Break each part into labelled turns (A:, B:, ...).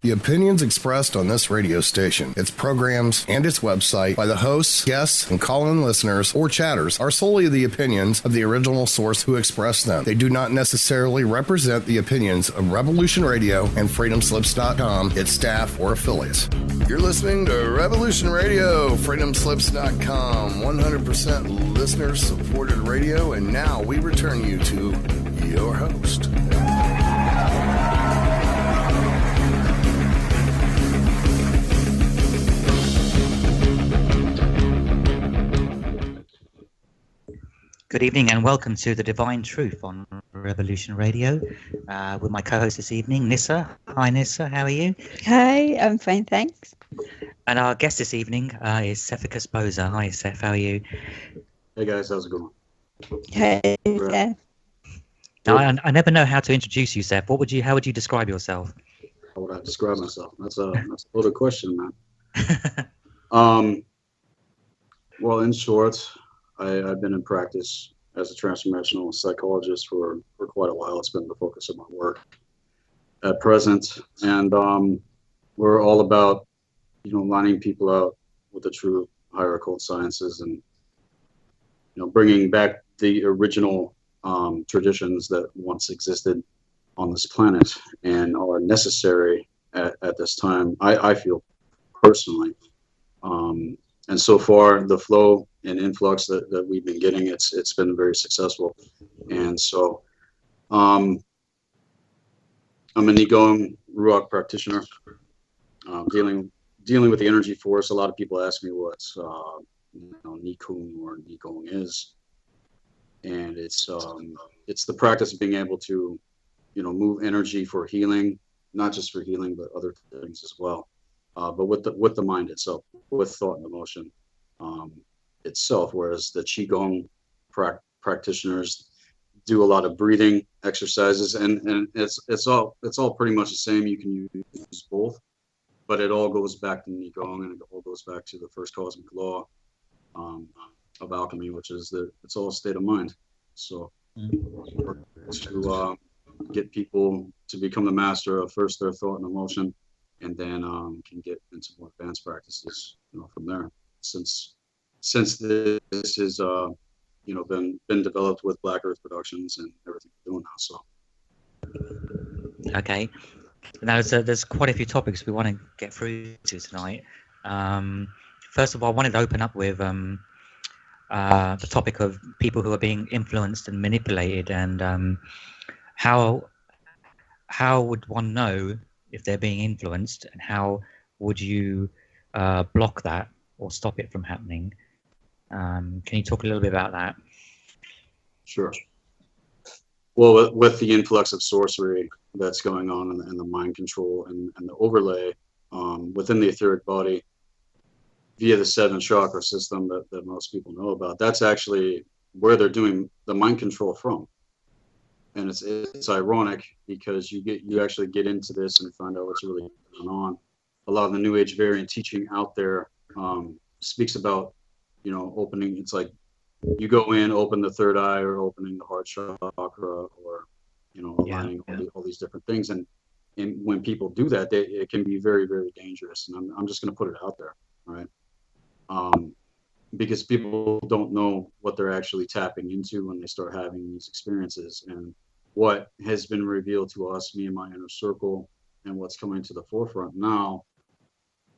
A: The opinions expressed on this radio station, its programs, and its website by the hosts, guests, and call-in listeners or chatters are solely the opinions of the original source who expressed them. They do not necessarily represent the opinions of Revolution Radio and FreedomSlips.com, its staff, or affiliates. You're listening to Revolution Radio, FreedomSlips.com, 100% listener-supported radio, and now we return you to your host.
B: Good evening and welcome to The Divine Truth on Revolution Radio with my co-host this evening, Nyssa. Hi Nyssa, how are you?
C: Hi, I'm fine, thanks.
B: And our guest this evening is Sethikus Boza. Hi Seth, how are you?
D: Hey guys, how's it going?
C: Hey, Seth.
D: Now,
B: I never know how to introduce you, Seth. How would you describe yourself?
D: How would I describe myself? That's a loaded question, man. Well, in short, I've been in practice as a transformational psychologist for quite a while. It's been the focus of my work at present, and we're all about lining people out with the true higher occult sciences, and bringing back the original traditions that once existed on this planet and are necessary at this time. I feel personally. And so far, the flow and influx that we've been getting, it's been very successful. And so I'm a Qigong Ruach practitioner, dealing with the energy force. A lot of people ask me what Qigong or Qigong is. And it's the practice of being able to, move energy for healing, not just for healing, but other things as well. But with the mind itself, with thought and emotion itself, whereas the Qigong practitioners do a lot of breathing exercises, and it's all pretty much the same. You can use both, but it all goes back to Qigong, and it all goes back to the first cosmic law of alchemy, which is that it's all a state of mind. So to get people to become the master of first their thought and emotion, and then can get into more advanced practices, from there. Since this is been developed with Black Earth Productions and everything we're doing now. So.
B: Okay. Now there's quite a few topics we want to get through to tonight. First of all, I wanted to open up with the topic of people who are being influenced and manipulated, and how would one know if they're being influenced, and how would you block that or stop it from happening? Can you talk a little bit about that?
D: Sure. Well, with the influx of sorcery that's going on, and the mind control and the overlay within the etheric body via the 7 chakra system that most people know about, that's actually where they're doing the mind control from. And it's ironic because you actually get into this and find out what's really going on. A lot of the New Age variant teaching out there speaks about, opening. It's like you go in, open the third eye, or opening the heart chakra, or aligning all these different things. And when people do that, it can be very, very dangerous. And I'm just going to put it out there, right? Because people don't know what they're actually tapping into when they start having these experiences. And what has been revealed to us, me and my inner circle, and what's coming to the forefront now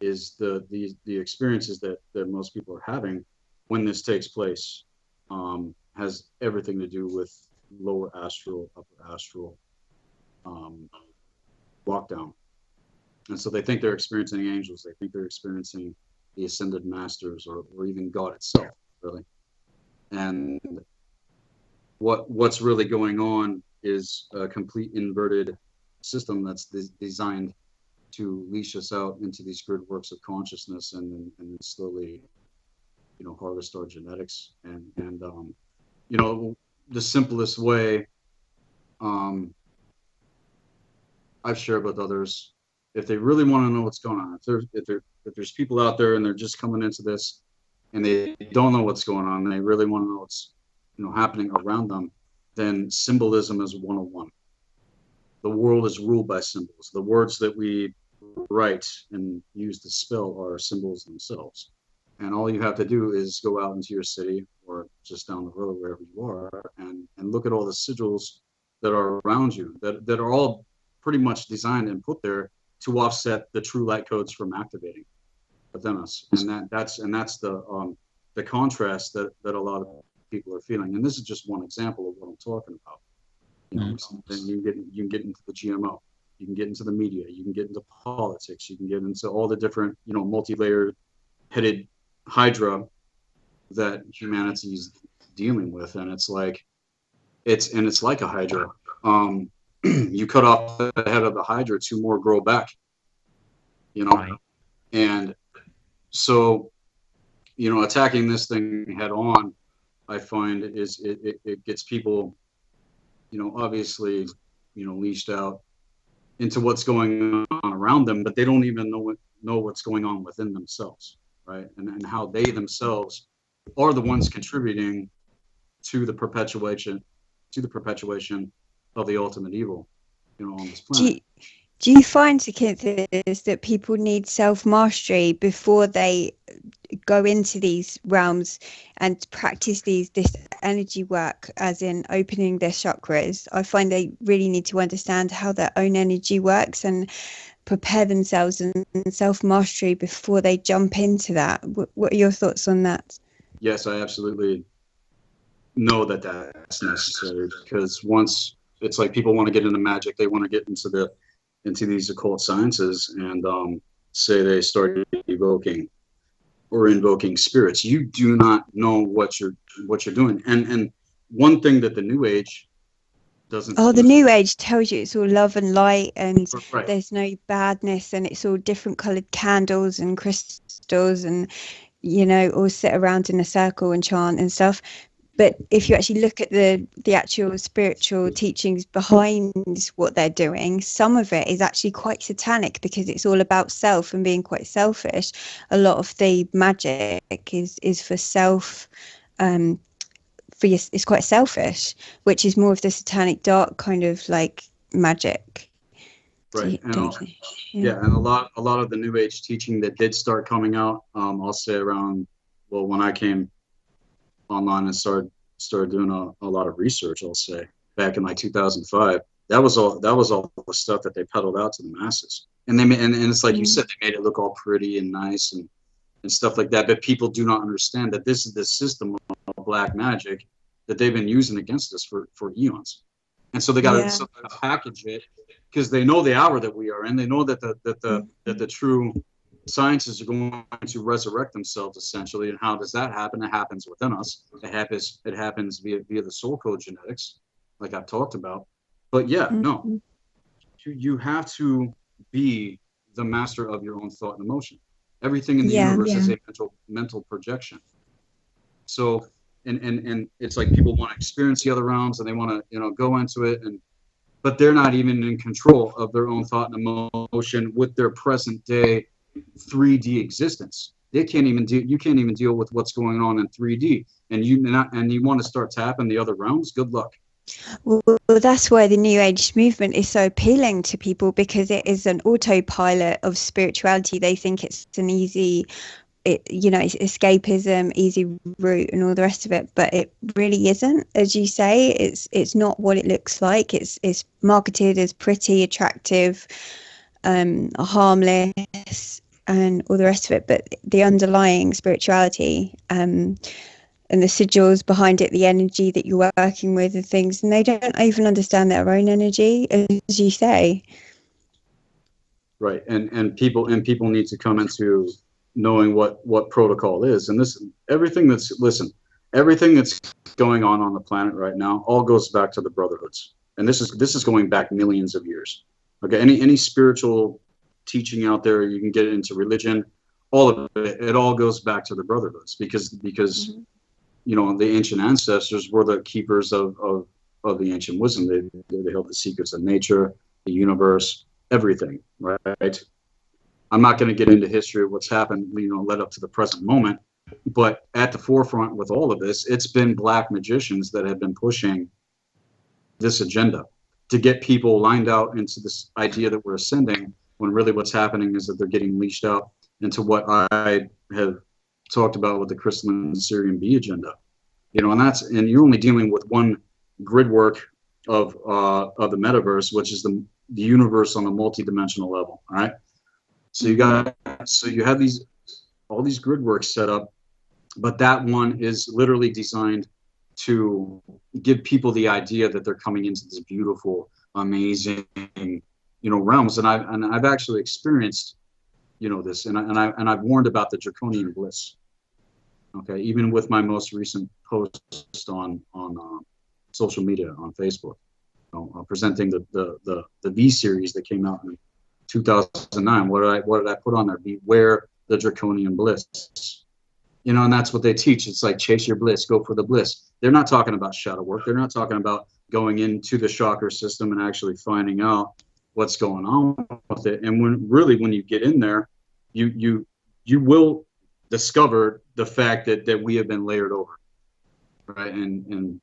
D: is the experiences that most people are having when this takes place has everything to do with lower astral, upper astral lockdown. And so they think they're experiencing angels. They think they're experiencing the ascended masters, or even God itself, really. And what's really going on is a complete inverted system that's designed to leash us out into these grid works of consciousness, and slowly, harvest our genetics. And the simplest way I've shared with others, if they really want to know what's going on, if there's people out there and they're just coming into this and they don't know what's going on, and they really want to know what's happening around them, then symbolism is 101. The world is ruled by symbols. The words that we write and use the spell are symbols themselves. And all you have to do is go out into your city or just down the road, wherever you are, and look at all the sigils that are around you that are all pretty much designed and put there to offset the true light codes from activating within us. And that's the contrast that a lot of people are feeling. And this is just one example of what I'm talking about. You know, then you can get into the GMO, you can get into the media, you can get into politics, you can get into all the different, you know, multi-layered headed hydra that humanity's dealing with. And it's like it's like a hydra. You cut off the head of the hydra, two more grow back, you know.
B: Right.
D: And so, you know, attacking this thing head on, I find it gets people, you know, obviously, you know, leashed out into what's going on around them, but they don't even know what's going on within themselves, right? And how they themselves are the ones contributing to the perpetuation of the ultimate evil, you know, on this planet.
C: Do you find, Sethikus, that people need self-mastery before they go into these realms and practice this energy work, as in opening their chakras? I find they really need to understand how their own energy works and prepare themselves in self-mastery before they jump into that. What are your thoughts on that?
D: Yes, I absolutely know that that's necessary, because once it's like people want to get into magic, they want to get into these occult sciences, and say they start evoking or invoking spirits. You do not know what you're doing. And one thing that the New Age doesn't.
C: Oh, the New Age tells you it's all love and light, and
D: right.
C: There's no badness, and it's all different coloured candles and crystals, and you know, all sit around in a circle and chant and stuff. But if you actually look at the actual spiritual teachings behind what they're doing, some of it is actually quite satanic, because it's all about self and being quite selfish. A lot of the magic is for self, it's quite selfish, which is more of the satanic dark kind of like magic.
D: Right. And and a lot of the New Age teaching that did start coming out, I'll say around, well, when I came online and started doing a lot of research, I'll say back in like 2005, that was all the stuff that they peddled out to the masses. And they and it's like you said, they made it look all pretty and nice and stuff like that. But people do not understand that this is the system of black magic that they've been using against us for eons. And so they got to package it, because they know the hour that we are in. They know that the true sciences are going to resurrect themselves, essentially. And how does that happen? It happens within us. It happens via the soul code genetics, like I've talked about. But no, you have to be the master of your own thought and emotion. Everything in the universe is a mental projection. So and it's like people want to experience the other realms, and they want to, you know, go into it, but they're not even in control of their own thought and emotion with their present day 3D existence. You can't even deal with what's going on in 3D, and you want to start tapping the other realms. Good luck.
C: Well, that's why the New Age movement is so appealing to people, because it is an autopilot of spirituality. They think it's an easy, it's escapism, easy route, and all the rest of it. But it really isn't. As you say, it's not what it looks like. It's marketed as pretty, attractive, harmless, and all the rest of it. But the underlying spirituality, and the sigils behind it, the energy that you're working with and things, and they don't even understand their own energy, as you say.
D: Right. And people need to come into knowing what protocol is. And everything that's going on the planet right now all goes back to the brotherhoods. And this is going back millions of years. Okay. Any spiritual teaching out there, you can get into religion, all of it all goes back to the brotherhoods, because you know, the ancient ancestors were the keepers of the ancient wisdom. They held the secrets of nature, the universe, everything, right? I'm not going to get into history of what's happened, you know, led up to the present moment, but at the forefront with all of this, it's been black magicians that have been pushing this agenda to get people lined out into this idea that we're ascending, when really what's happening is that they're getting leashed out into what I have talked about with the crystalline Syrian B agenda. And you're only dealing with one grid work of the metaverse, which is the universe on a multi-dimensional level. All right. So you have all these grid works set up, but that one is literally designed to give people the idea that they're coming into this beautiful, amazing, realms. And I've actually experienced, this, and I've warned about the Draconian bliss. Okay, even with my most recent post on social media on Facebook, presenting the V series that came out in 2009. What did I put on there? Beware the Draconian bliss. And that's what they teach. It's like chase your bliss, go for the bliss. They're not talking about shadow work. They're not talking about going into the chakra system and actually finding out what's going on with it. And when you get in there, you will discover the fact that we have been layered over, right? And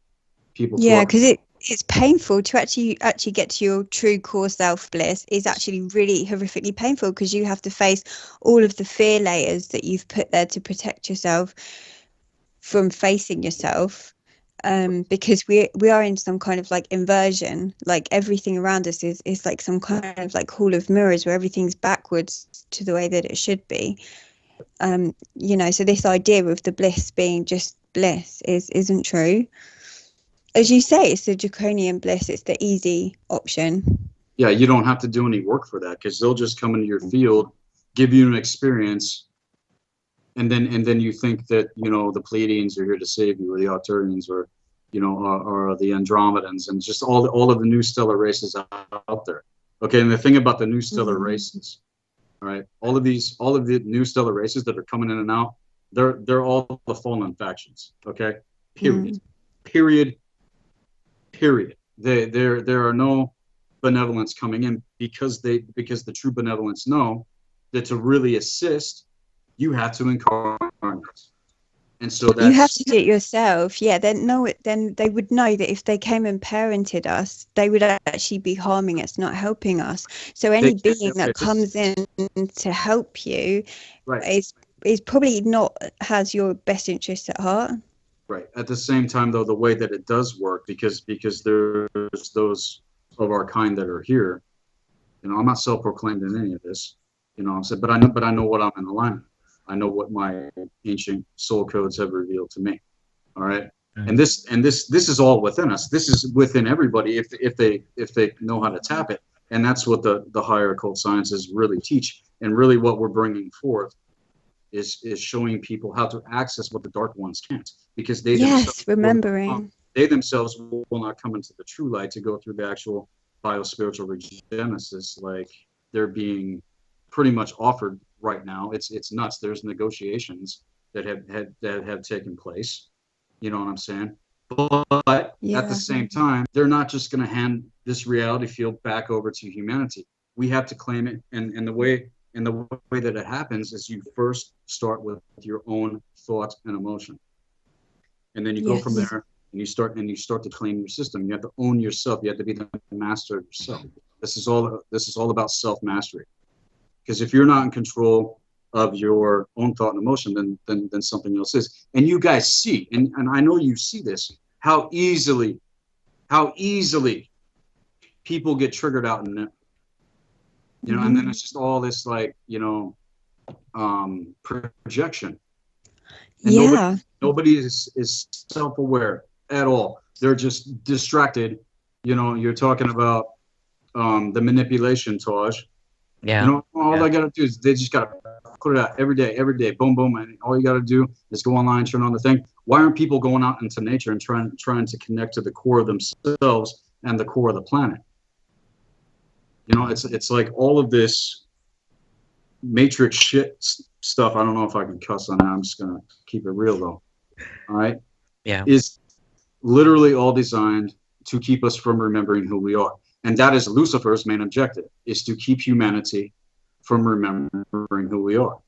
D: people,
C: because it's painful to actually get to your true core self bliss. Is actually really horrifically painful, because you have to face all of the fear layers that you've put there to protect yourself from facing yourself, because we are in some kind of like inversion. Like everything around us is like some kind of like hall of mirrors where everything's backwards to the way that it should be. So this idea of the bliss being just bliss isn't true. As you say, it's the Draconian bliss. It's the easy option.
D: Yeah, you don't have to do any work for that, because they'll just come into your field, give you an experience, and then you think that the Pleiadians are here to save you, or the Arcturians, or or the Andromedans, and just all of the new stellar races out there. Okay, and the thing about the new stellar races, all right, all of the new stellar races that are coming in and out, they're all the fallen factions. Okay, period. There are no benevolence coming in, because the true benevolence know that to really assist, you have to incarnate. And so
C: you have to do it yourself. Yeah, then they would know that if they came and parented us, they would actually be harming us, not helping us. So any being that comes in to help you, right, is probably not has your best interests at heart.
D: Right. At the same time, though, the way that it does work, because there's those of our kind that are here. I'm not self-proclaimed in any of this. I'm saying, but I know what I'm in alignment. I know what my ancient soul codes have revealed to me. All right. Mm-hmm. And this is all within us. This is within everybody if they know how to tap it. And that's what the higher occult sciences really teach. And really what we're bringing forth is showing people how to access what the dark ones can't, because they themselves will not come into the true light to go through the actual biospiritual regenesis like they're being pretty much offered right now. It's nuts. There's negotiations that have taken place. You know what I'm saying? But at the same time, they're not just going to hand this reality field back over to humanity. We have to claim it, and the way that it happens is you first start with your own thought and emotion, and then you go from there, and you start to claim your system. You have to own yourself. You have to be the master of yourself. This is all about self-mastery. Because if you're not in control of your own thought and emotion, then something else is. And you guys see, and I know you see this, how easily people get triggered out in it. And then it's just all this projection. And nobody is self-aware at all. They're just distracted. You're talking about the manipulation, Taj.
B: Yeah.
D: All I gotta do is they just gotta put it out every day, boom, boom, and all you gotta do is go online, turn on the thing. Why aren't people going out into nature and trying to connect to the core of themselves and the core of the planet? It's like all of this matrix shit stuff. I don't know if I can cuss on that. I'm just gonna keep it real though. All right.
B: Yeah.
D: Is literally all designed to keep us from remembering who we are. And that is Lucifer's main objective, is to keep humanity from remembering who we are.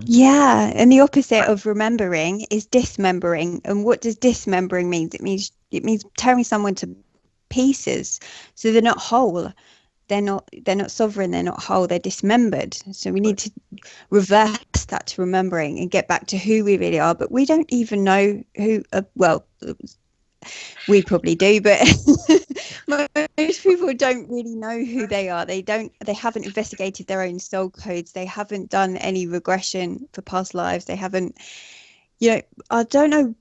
C: Yeah, and the opposite of remembering is dismembering. And what does dismembering mean? It means tearing someone to pieces, so they're not whole. they're not sovereign, they're not whole, they're dismembered. So we need to reverse that to remembering and get back to who we really are. But we don't even know who, well, we probably do, but most people don't really know who they are. They haven't investigated their own soul codes. They haven't done any regression for past lives. They haven't, I don't know.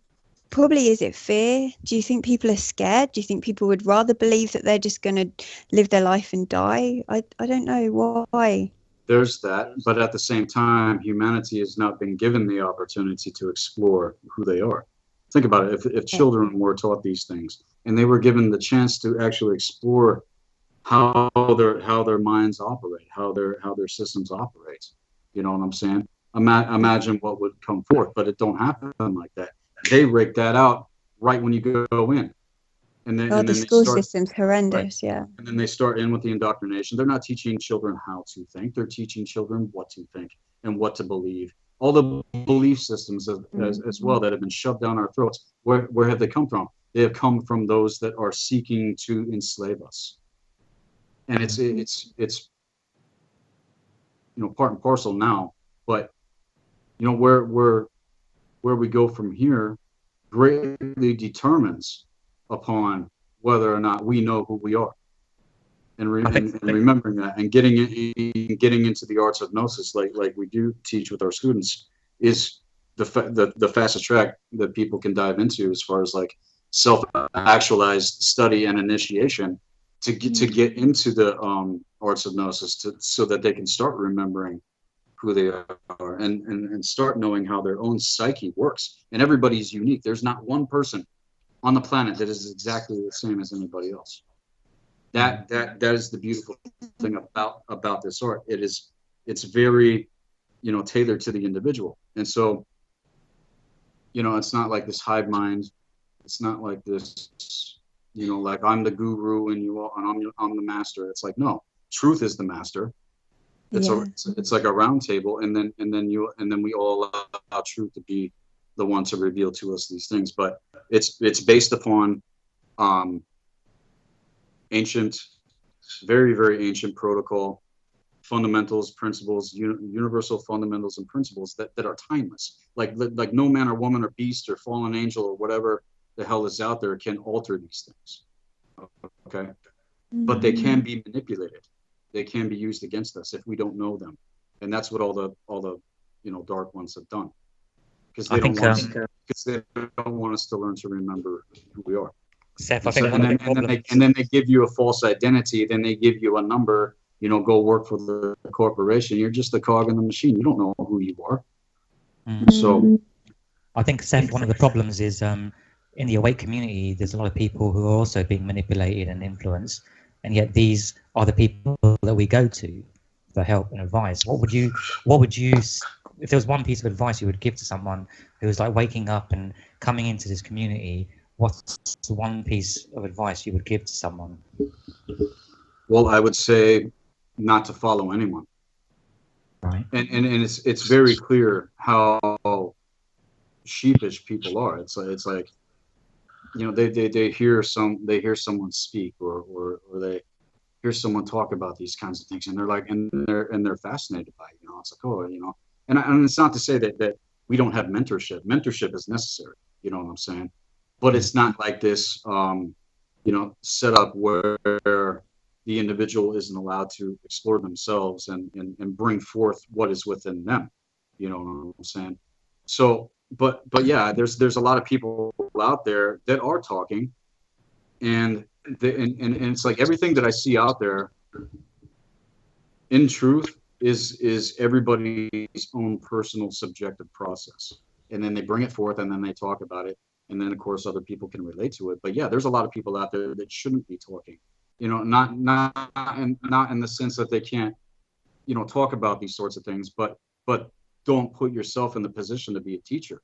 C: Probably, is it fear? Do you think people are scared? Do you think people would rather believe that they're just going to live their life and die? I don't know why.
D: There's that, but at the same time, humanity has not been given the opportunity to explore who they are. Think about it. If children were taught these things and they were given the chance to actually explore how their minds operate, how their systems operate, you know what I'm saying? Imagine what would come forth, but it don't happen like that. They rake that out right when you go in, and then
C: the school system's horrendous, right. Yeah.
D: And then they start in with the indoctrination. They're not teaching children how to think; they're teaching children what to think and what to believe. All the belief systems as well that have been shoved down our throats. Where have they come from? They have come from those that are seeking to enslave us, and it's part and parcel now. But where we go from here greatly determines upon whether or not we know who we are, and remembering that, and getting into the arts of gnosis, like we do teach with our students, is the fastest track that people can dive into as far as like self-actualized study and initiation to get into the arts of gnosis, so that they can start remembering who they are and start knowing how their own psyche works. And everybody's unique. There's not one person on the planet that is exactly the same as anybody else. That is the beautiful thing about this art. It's very, tailored to the individual. And so, it's not like this hive mind. It's not like this, like I'm the guru and I'm the master. It's like, no, truth is the master. It's like a round table, and then we all allow truth to be the one to reveal to us these things. But it's based upon ancient, very, very ancient protocol, fundamentals, principles, universal fundamentals and principles that are timeless. Like no man or woman or beast or fallen angel or whatever the hell is out there can alter these things. Okay, but they can be manipulated. They can be used against us if we don't know them, and that's what all the dark ones have done, because they don't want us to learn to remember who we are.
B: Seth,
D: and then they give you a false identity. Then they give you a number. Go work for the corporation. You're just a cog in the machine. You don't know who you are. So,
B: I think, Seth, one of the problems is in the awake community, there's a lot of people who are also being manipulated and influenced. And yet these are the people that we go to for help and advice. What would you, if there was one piece of advice you would give to someone who was like waking up and coming into this community, what's the one piece of advice you would give to someone?
D: Well, I would say not to follow anyone.
B: Right.
D: And it's very clear how sheepish people are. It's like, they hear someone speak or they hear someone talk about these kinds of things, and they're like, and they're fascinated by it. It's like, and it's not to say that we don't have mentorship. Mentorship is necessary. You know what I'm saying? But it's not like this, set up where the individual isn't allowed to explore themselves and bring forth what is within them. You know what I'm saying? So. But yeah, there's a lot of people out there that are talking, and it's like everything that I see out there, in truth, is everybody's own personal subjective process, and then they bring it forth and then they talk about it, and then of course other people can relate to it. But yeah, there's a lot of people out there that shouldn't be talking, not in the sense that they can't, talk about these sorts of things, but don't put yourself in the position to be a teacher,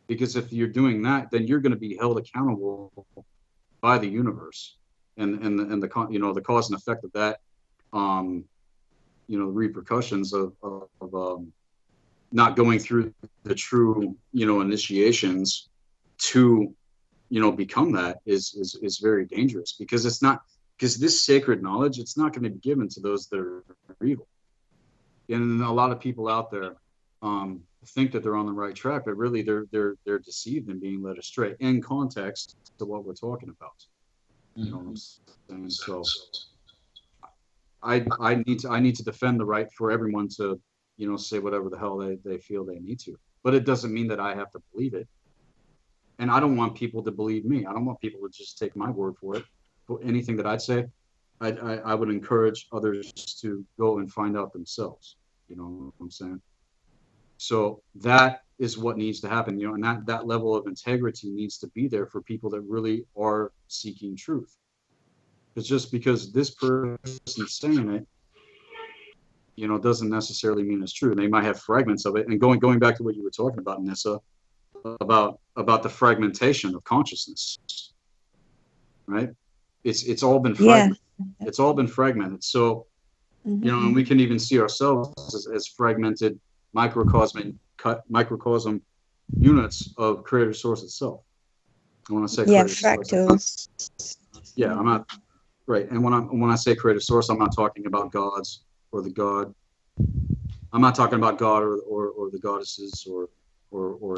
D: because if you're doing that, then you're going to be held accountable by the universe, and the cause and effect of that, the repercussions of not going through the true initiations to become that is very dangerous, because because this sacred knowledge, it's not going to be given to those that are evil. And a lot of people out there think that they're on the right track, but really they're deceived and being led astray in context to what we're talking about. You know what I'm saying? So I need to defend the right for everyone to, you know, say whatever the hell they feel they need to. But it doesn't mean that I have to believe it. And I don't want people to believe me. I don't want people to just take my word for it. For anything that I'd say, I would encourage others to go and find out themselves. You know what I'm saying? So that is what needs to happen, you know, and that level of integrity needs to be there for people that really are seeking truth. It's just because this person's saying it, you know, doesn't necessarily mean it's true. They might have fragments of it. And going back to what you were talking about, Nyssa, about the fragmentation of consciousness, right? It's all been fragmented. Yeah. It's all been fragmented. So, you know, and we can even see ourselves as fragmented microcosm units of creator source itself. I want to say
C: fractals.
D: Yeah, I'm not right. And when I say creator source, I'm not talking about gods or the god. I'm not talking about God or the goddesses or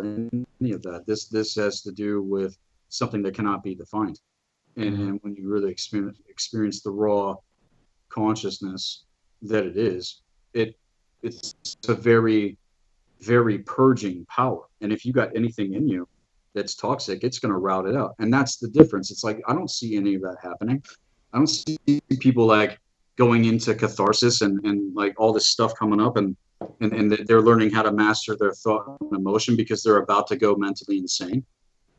D: any of that. This has to do with something that cannot be defined. And when you really experience the raw consciousness that it is, it's a very, very purging power. And if you got anything in you that's toxic, it's going to rout it out. And that's the difference. It's like, I don't see any of that happening. I don't see people like going into catharsis and like all this stuff coming up and they're learning how to master their thought and emotion because they're about to go mentally insane.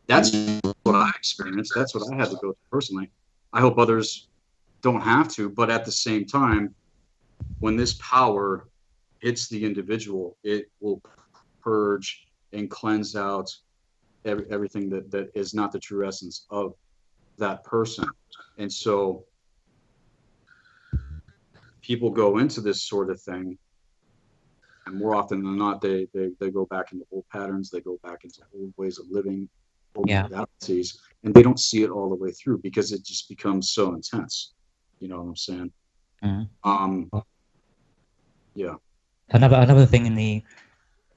D: That's what I experienced. That's what I had to go through personally. I hope others don't have to, but at the same time, when this power hits the individual, it will purge and cleanse out everything that is not the true essence of that person. And so people go into this sort of thing, and more often than not, they go back into old patterns, they go back into old ways of living, old modalities, and they don't see it all the way through because it just becomes so intense. You know what I'm saying? Yeah.
B: Another thing in the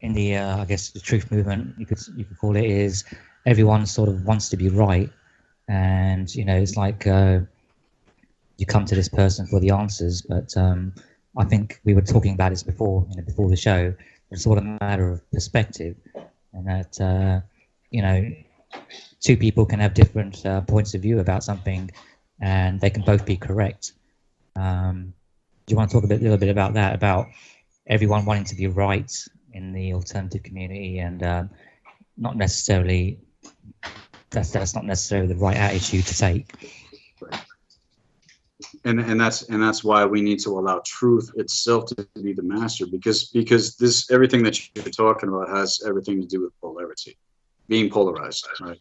B: I guess the truth movement, you could call it, is everyone sort of wants to be right, and you know, it's like you come to this person for the answers, but I think we were talking about this before, you know, before the show. It's sort of a matter of perspective, and that you know, two people can have different points of view about something, and they can both be correct. Do you want to talk a little bit about that, about everyone wanting to be right in the alternative community, and not necessarily that's not necessarily the right attitude to take.
D: And that's why we need to allow truth itself to be the master, because this everything that you're talking about has everything to do with polarity, being polarized, right?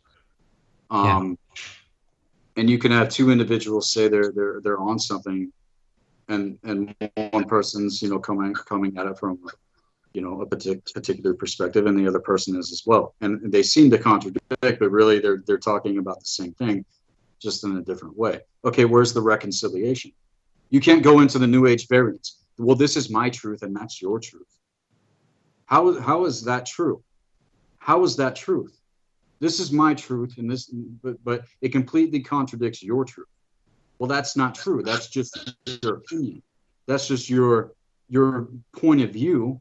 D: And you can have two individuals say they're on something, and one person's, you know, coming at it from, you know, a particular perspective, and the other person is as well, and they seem to contradict, but really they're talking about the same thing, just in a different way. Okay, where's the reconciliation? You can't go into the New Age variants. Well, this is my truth and that's your truth. How is that true? How is that truth? This is my truth, and this, but it completely contradicts your truth. Well, that's not true. That's just your opinion. That's just your point of view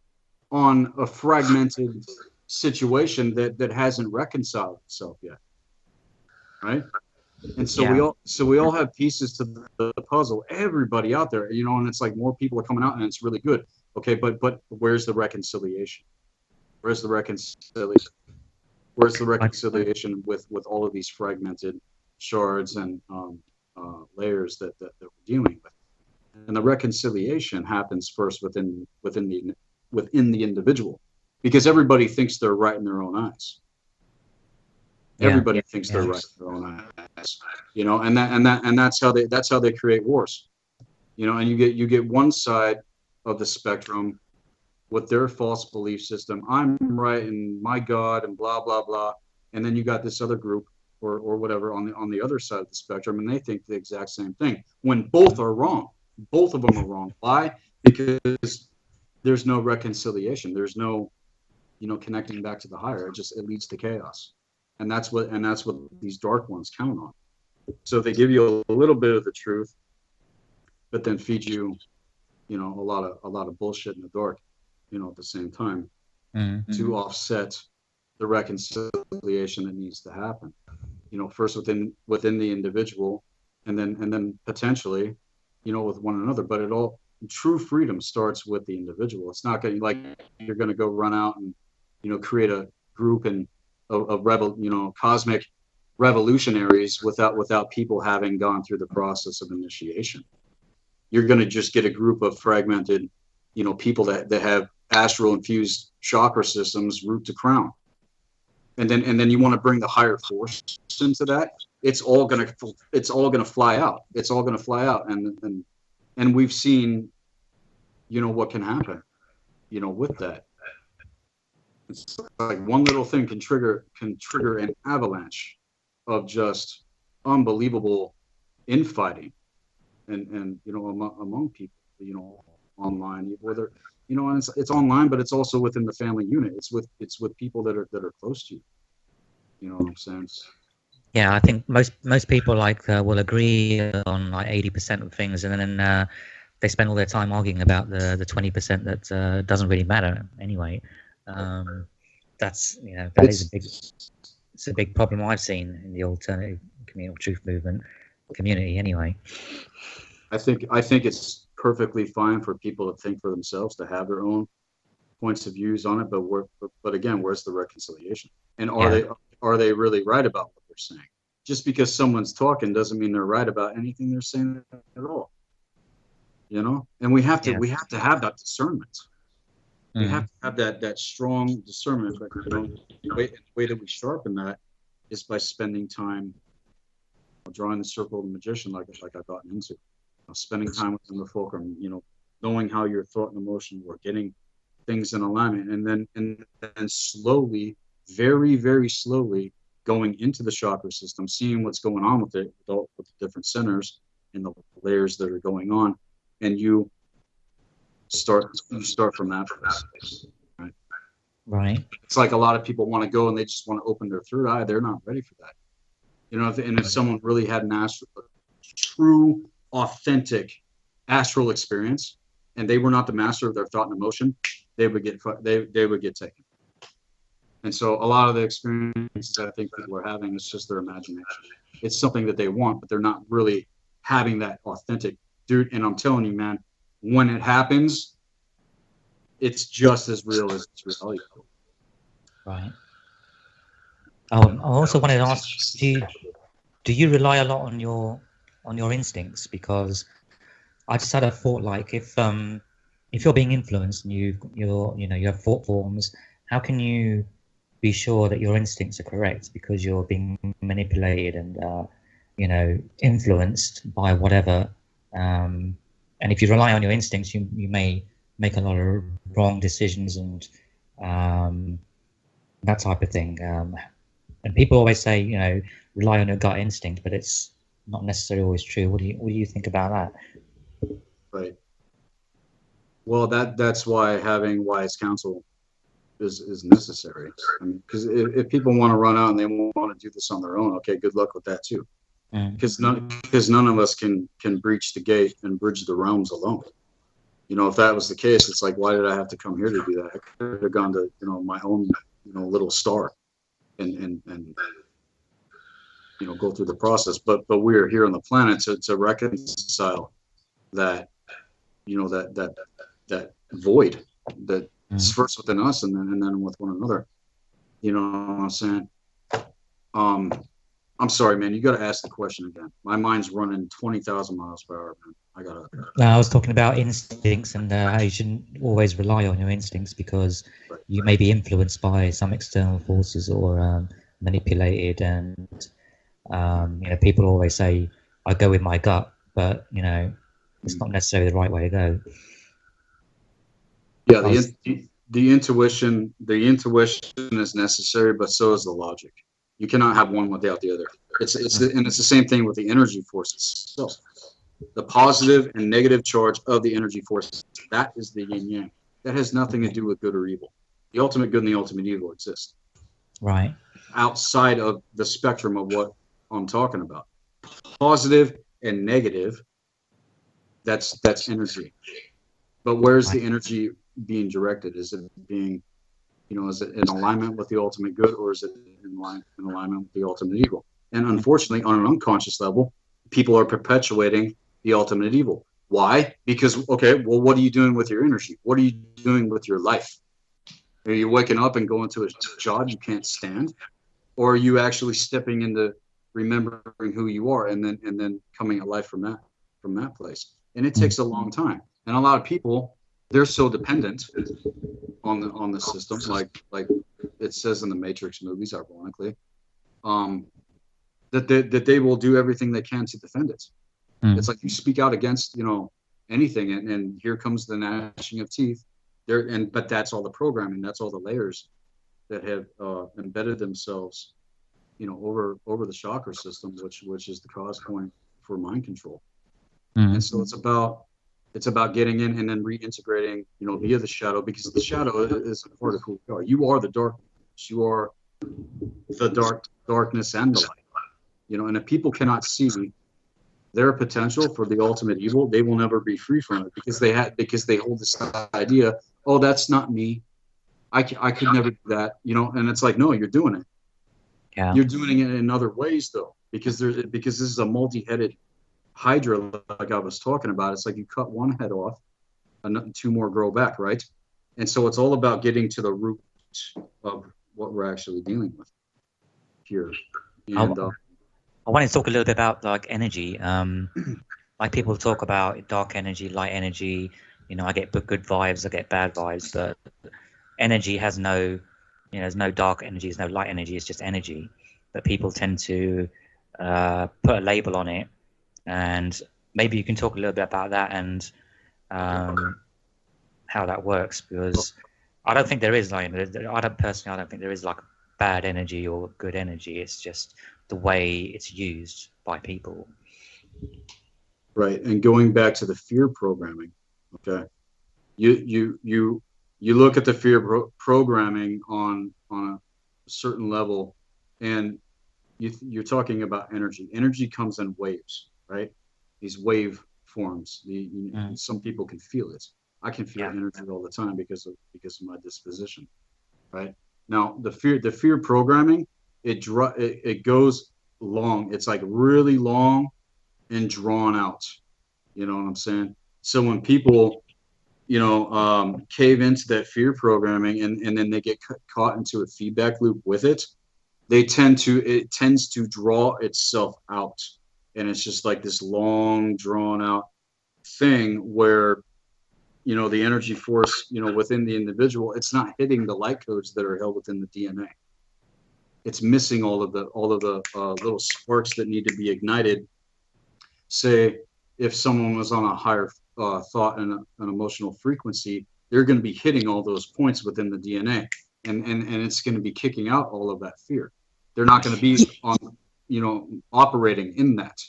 D: on a fragmented situation that hasn't reconciled itself yet, right? And so we all have pieces to the puzzle. Everybody out there, you know, and it's like more people are coming out, and it's really good. Okay, but where's the reconciliation? Where's the reconciliation? Where's the reconciliation with all of these fragmented shards and layers that we're dealing with? And the reconciliation happens first within the individual, because everybody thinks they're right in their own eyes. Everybody thinks they're right in their own eyes, you know, and that's how they create wars, you know. And you get one side of the spectrum with their false belief system. I'm right, and my God, and blah blah blah. And then you got this other group or whatever on the other side of the spectrum, and they think the exact same thing when both are wrong. Both of them are wrong. Why? Because there's no reconciliation. There's no, connecting back to the higher. It leads to chaos, and that's what these dark ones count on. So they give you a little bit of the truth, but then feed you, a lot of bullshit in the dark, at the same time, to offset the reconciliation that needs to happen. First within the individual, and then potentially, with one another. But true freedom starts with the individual. It's not going like you're going to go run out and, create a group of cosmic revolutionaries without people having gone through the process of initiation. You're going to just get a group of fragmented, people that have astral infused chakra systems root to crown. And then you want to bring the higher force into that. It's all gonna fly out. It's all gonna fly out. And we've seen, what can happen, with that. It's like one little thing can trigger an avalanche of just unbelievable infighting, and among people, online, whether and it's online, but it's also within the family unit. It's with people that are close to you. You know what I'm saying?
B: Yeah, I think most people will agree on 80% of things, and then they spend all their time arguing about the 20% that doesn't really matter anyway. That's it's a big problem I've seen in the alternative communal truth movement community anyway.
D: I think it's perfectly fine for people to think for themselves, to have their own points of views on it, but again, where's the reconciliation? And are they really right about what they're saying? Just because someone's talking doesn't mean they're right about anything they're saying at all. And we have to have that discernment. We have to have that strong discernment. But the way that we sharpen that is by spending time drawing the circle of the magician, like I've gotten into. Spending time within the fulcrum, knowing how your thought and emotion work, getting things in alignment, and then slowly, very, very slowly, going into the chakra system, seeing what's going on with it, with the different centers and the layers that are going on, and you start from that place, right?
B: Right.
D: It's like a lot of people want to go and they just want to open their third eye. They're not ready for that. If someone really had a true, authentic astral experience, and they were not the master of their thought and emotion, they would get taken. And so a lot of the experiences I think people are having is just their imagination. It's something that they want, but they're not really having that authentic, dude. And I'm telling you, man, when it happens, it's just as real as it's reality.
B: Right. I also wanted to ask, do you rely a lot on your instincts? Because I just had a thought, if you're being influenced and you have thought forms, how can you be sure that your instincts are correct? Because you're being manipulated and influenced by whatever. And if you rely on your instincts, you may make a lot of wrong decisions and that type of thing. And people always say, rely on your gut instinct, but it's not necessarily always true. What do you think about that?
D: Right. Well, that's why having wise counsel is necessary. Because if people want to run out and they want to do this on their own, okay, good luck with that too. Because none of us can breach the gate and bridge the realms alone. If that was the case, it's like, why did I have to come here to do that? I could have gone to my own little star and go through the process. But we're here on the planet to reconcile that that void that is first within us and then with one another. You know what I'm saying? I'm sorry, man. You got to ask the question again. My mind's running 20,000 miles per hour, man.
B: I was talking about instincts and how you shouldn't always rely on your instincts because you may be influenced by some external forces or manipulated. And people always say, "I go with my gut," but it's not necessarily the right way to go.
D: Yeah, the intuition is necessary, but so is the logic. You cannot have one without the other. It's the same thing with the energy forces. So the positive and negative charge of the energy forces, that is the yin yang. That has nothing to do with good or evil. The ultimate good and the ultimate evil exist.
B: Right.
D: Outside of the spectrum of what I'm talking about. Positive and negative, that's energy. But where's the energy being directed? Is it being, is it in alignment with the ultimate good, or is it in alignment with the ultimate evil? And unfortunately, on an unconscious level, people are perpetuating the ultimate evil. Why? Because, okay, well, what are you doing with your energy? What are you doing with your life? Are you waking up and going to a job you can't stand? Or are you actually stepping into remembering who you are and then coming at life from that place? And it takes a long time. And a lot of people, they're so dependent on the system, like it says in the Matrix movies, ironically, that they will do everything they can to defend it. It's like you speak out against anything, and here comes the gnashing of teeth. But that's all the programming, that's all the layers that have embedded themselves, over the chakra system, which is the cause point for mind control. And so it's about getting in and then reintegrating, via the shadow, because the shadow is a part of who you are. You are the darkness. You are the darkness and the light. And if people cannot see their potential for the ultimate evil, they will never be free from it, because they hold this idea, oh, that's not me. I could never do that, and it's like, no, you're doing it.
B: Yeah.
D: You're doing it in other ways, though, because this is a multi-headed hydra, like I was talking about. It's like you cut one head off and two more grow back, right? And so it's all about getting to the root of what we're actually dealing with here. And
B: I want to talk a little bit about like energy. Like people talk about dark energy, light energy. I get good vibes, I get bad vibes, but energy has no, there's no dark energy, there's no light energy. It's just energy. But people tend to put a label on it, and maybe you can talk a little bit about that and how that works, because I don't think there is like, I don't think there is like bad energy or good energy. It's just the way it's used by people.
D: Right. And going back to the fear programming, okay, you look at the fear programming on a certain level, and you're talking about energy. Energy comes in waves, right? These wave forms. Some people can feel it. I can feel energy all the time because of my disposition, right? Now the fear programming, it goes long. It's like really long and drawn out. You know what I'm saying? So when people, cave into that fear programming and then they get caught into a feedback loop with it, it tends to draw itself out. And it's just like this long drawn out thing where, the energy force, within the individual, it's not hitting the light codes that are held within the DNA. It's missing all of the little sparks that need to be ignited. Say, if someone was on a higher thought and an emotional frequency, they're going to be hitting all those points within the DNA, and it's going to be kicking out all of that fear. They're not going to be on, operating in that.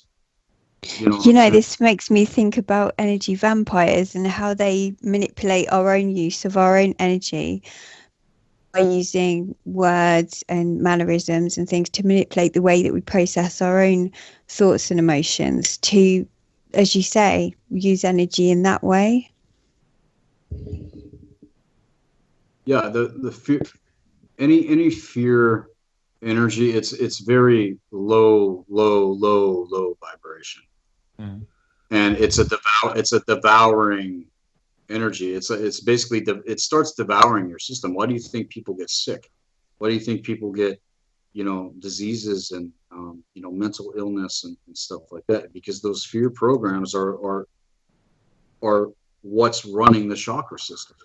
C: This makes me think about energy vampires and how they manipulate our own use of our own energy by using words and mannerisms and things to manipulate the way that we process our own thoughts and emotions to, as you say, use energy in that way.
D: Yeah, the fear, any fear energy, it's very low vibration. And it's a devouring energy. It's basically it starts devouring your system. Why do you think people get sick? Why do you think people get diseases and mental illness and stuff like that? Because those fear programs are what's running the chakra system.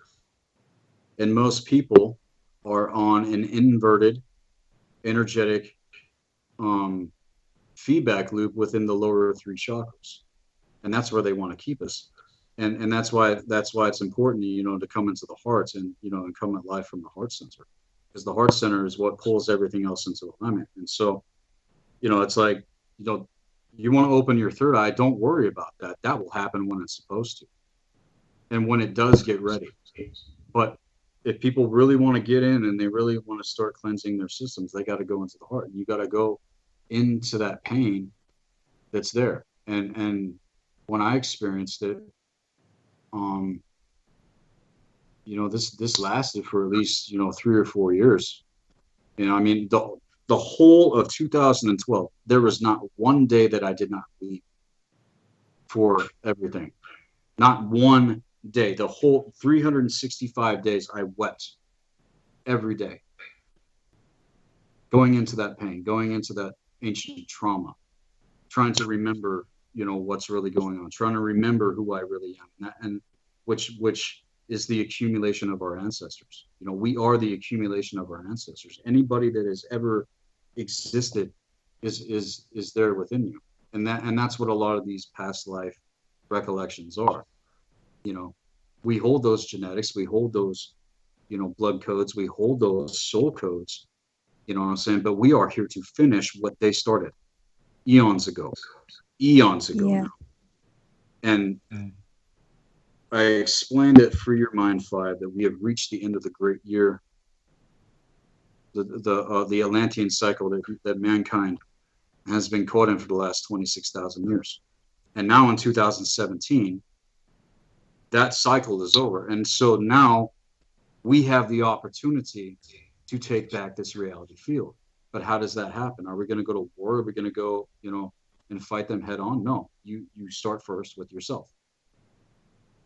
D: And most people are on an inverted energetic feedback loop within the lower three chakras, and that's where they want to keep us. And that's why it's important, to come into the heart and and come at life from the heart center. because the heart center is what pulls everything else into alignment. And so, it's like, you want to open your third eye, don't worry about that. That will happen when it's supposed to. And when it does, get ready. But if people really want to get in and they really want to start cleansing their systems, they got to go into the heart. You got to go into that pain that's there. And when I experienced it, this lasted for at least 3 or 4 years. I mean, the whole of 2012, there was not one day that I did not weep for everything. Not one day. The whole 365 days, I wept every day. Going into that pain, going into that ancient trauma, trying to remember, what's really going on, trying to remember who I really am, and which is the accumulation of our ancestors. We are the accumulation of our ancestors. Anybody that has ever existed is there within you, and that's what a lot of these past life recollections are. We hold those genetics, we hold those blood codes, we hold those soul codes, what I'm saying, but we are here to finish what they started eons ago
C: Yeah.
D: now. And I explained at Free Your Mind 5 that we have reached the end of the great year, the Atlantean cycle that mankind has been caught in for the last 26,000 years. And now in 2017, that cycle is over. And so now we have the opportunity to take back this reality field. But how does that happen? Are we going to go to war? Are we going to go, and fight them head on? No, you start first with yourself,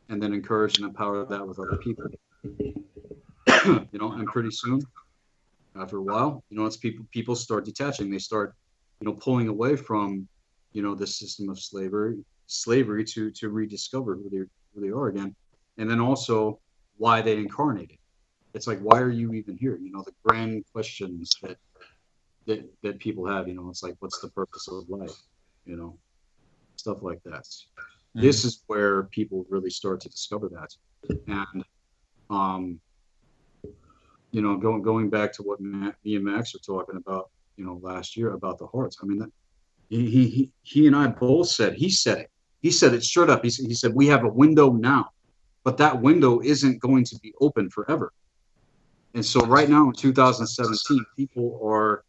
D: and then encourage and empower that with other people. And pretty soon, after a while, it's people start detaching. They start, pulling away from, the system of slavery to rediscover who they are again, and then also why they incarnated. It's like, why are you even here? The grand questions that people have. It's like, what's the purpose of life? Stuff like that. This is where people really start to discover that. And going back to what me and Max are talking about, last year about the hearts. I mean, he and I both said, he said it straight up. He said, we have a window now, but that window isn't going to be open forever. And so right now in 2017, people are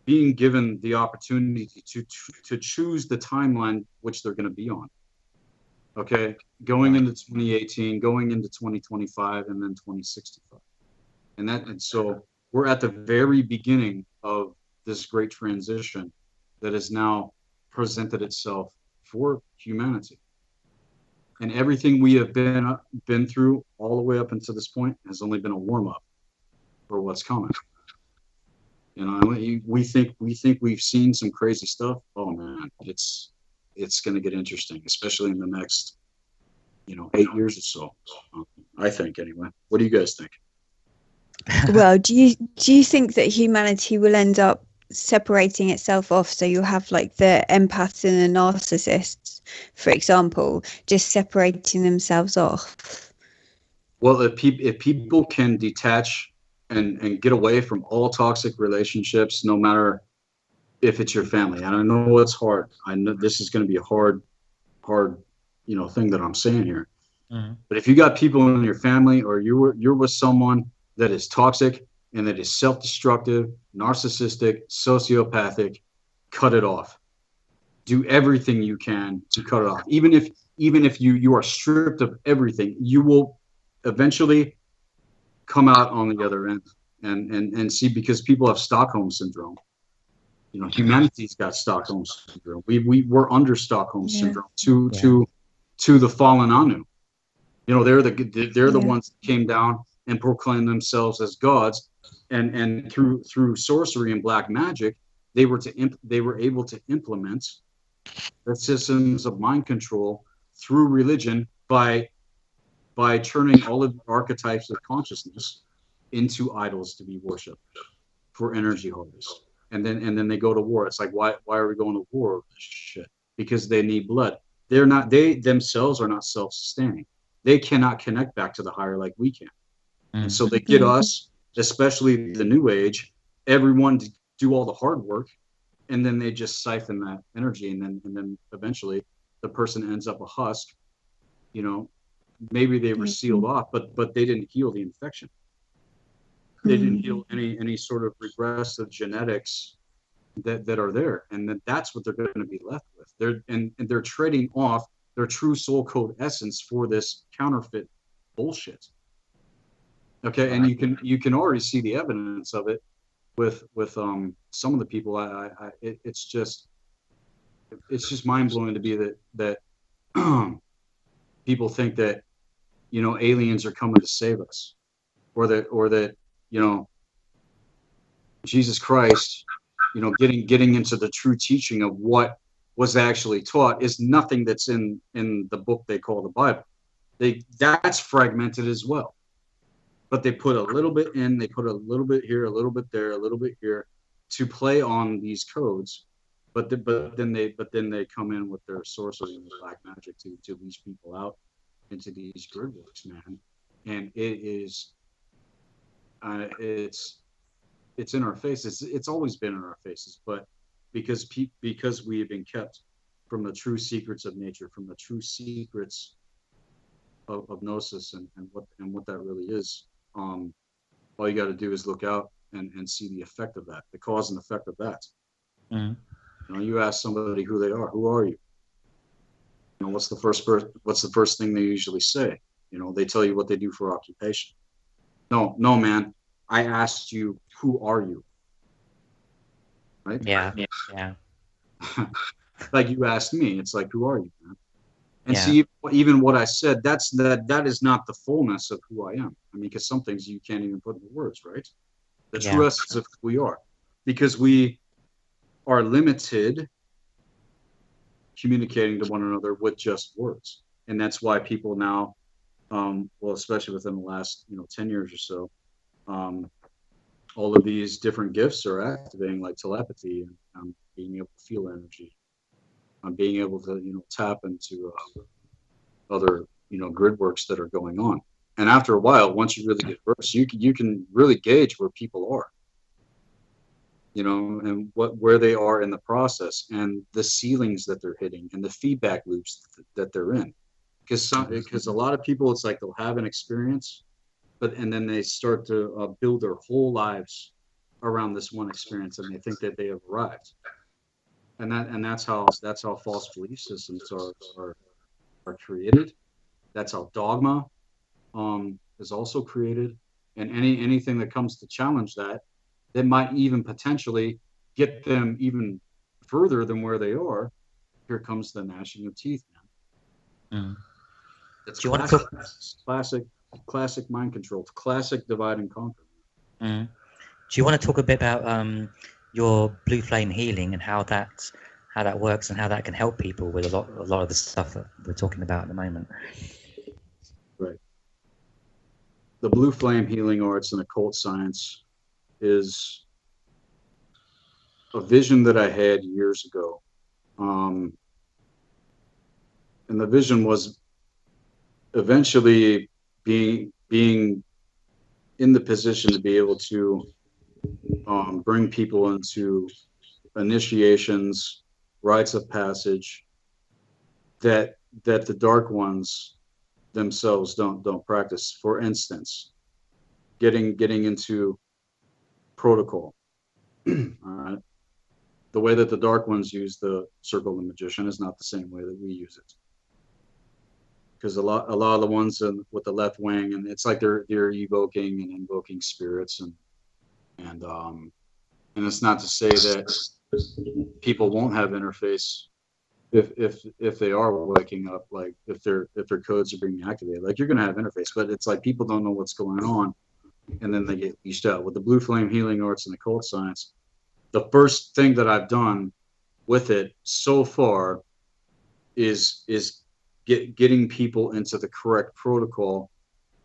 D: being given the opportunity to choose the timeline which they're going to be on. Okay, going into 2018, going into 2025, and then 2065. And so we're at the very beginning of this great transition that has now presented itself for humanity. And everything we have been through all the way up until this point has only been a warm-up for what's coming. We think we've seen some crazy stuff. Oh man, it's going to get interesting, especially in the next 8 years or so. I think, anyway. What do you guys think?
C: Well, do you think that humanity will end up separating itself off? So you'll have like the empaths and the narcissists, for example, just separating themselves off.
D: Well, if people can detach and get away from all toxic relationships, no matter if it's your family. And I know it's hard. I know this is going to be a hard, thing that I'm saying here. Mm-hmm. But if you got people in your family, or you're with someone that is toxic and that is self-destructive, narcissistic, sociopathic, cut it off. Do everything you can to cut it off. Even if you are stripped of everything, you will eventually come out on the other end and see, because people have Stockholm syndrome. Humanity's got Stockholm syndrome. We're under Stockholm syndrome to the fallen Anu. They're the ones that came down and proclaimed themselves as gods, and through sorcery and black magic, they were able to implement the systems of mind control through religion by turning all of the archetypes of consciousness into idols to be worshipped for energy harvest. And then they go to war. It's like, why are we going to war over this shit? Because they need blood. They themselves are not self-sustaining. They cannot connect back to the higher like we can. And so they get us especially the new age, everyone to do all the hard work, and then they just siphon that energy, and then eventually the person ends up a husk. You know, maybe they were sealed off, but they didn't heal the infection. They didn't heal any sort of regressive genetics that are there, and that's what they're going to be left with. They're trading off their true soul code essence for this counterfeit bullshit. Okay, and you can already see the evidence of it with some of the people. It's just mind blowing to be that people think that, you know, aliens are coming to save us, or that you know, Jesus Christ, you know, getting into the true teaching of what was actually taught is nothing that's in the book they call the Bible. That's fragmented as well, but they put a little bit in, they put a little bit here, a little bit there, a little bit here, to play on these codes. But then they come in with their sorcery and black magic to leash people out into these grid works, man. And it is, it's in our faces. It's always been in our faces, but because we have been kept from the true secrets of nature, from the true secrets of gnosis and what that really is. All you got to do is look out and see the effect of that, the cause and effect of that.
B: Mm.
D: You know, you ask somebody who they are. Who are you? You know, what's the first thing they usually say? You know, they tell you what they do for occupation. No, man. I asked you, who are you? Right?
B: Yeah.
D: Like you asked me, it's like, who are you, man? And
B: Yeah.
D: see, even what I said, that is not the fullness of who I am. I mean, because some things you can't even put into words, right? The true essence of who we are, because we are limited communicating to one another with just words, and that's why people now, well, especially within the last 10 years or so, all of these different gifts are activating, like telepathy and being able to feel energy, being able to tap into other grid works that are going on. And after a while, once you really get versed, you can really gauge where people are, and where they are in the process, and the ceilings that they're hitting, and the feedback loops that they're in. Because a lot of people, it's like they'll have an experience, and then they start to build their whole lives around this one experience, and they think that they have arrived. And that's how false belief systems are created. That's how dogma is also created, and anything that comes to challenge that might even potentially get them even further than where they are. Here comes the gnashing of teeth, man.
B: Mm.
D: It's classic mind control, classic divide and conquer.
B: Mm. Do you want to talk a bit about your blue flame healing and how that works and how that can help people with a lot of the stuff that we're talking about at the moment?
D: Right. The blue flame healing arts and occult science is a vision that I had years ago. And the vision was eventually being in the position to be able to bring people into initiations, rites of passage that the dark ones themselves don't practice. For instance, getting into protocol. All right. The way that the dark ones use the circle of the magician is not the same way that we use it. Because a lot of the ones with the left wing, and it's like they're evoking and invoking spirits, and it's not to say that people won't have interface if they are waking up, like if their codes are being activated, like you're gonna have interface, but it's like people don't know what's going on, and then they get leashed out. With the blue flame healing arts and occult science, the first thing that I've done with it so far is getting people into the correct protocol.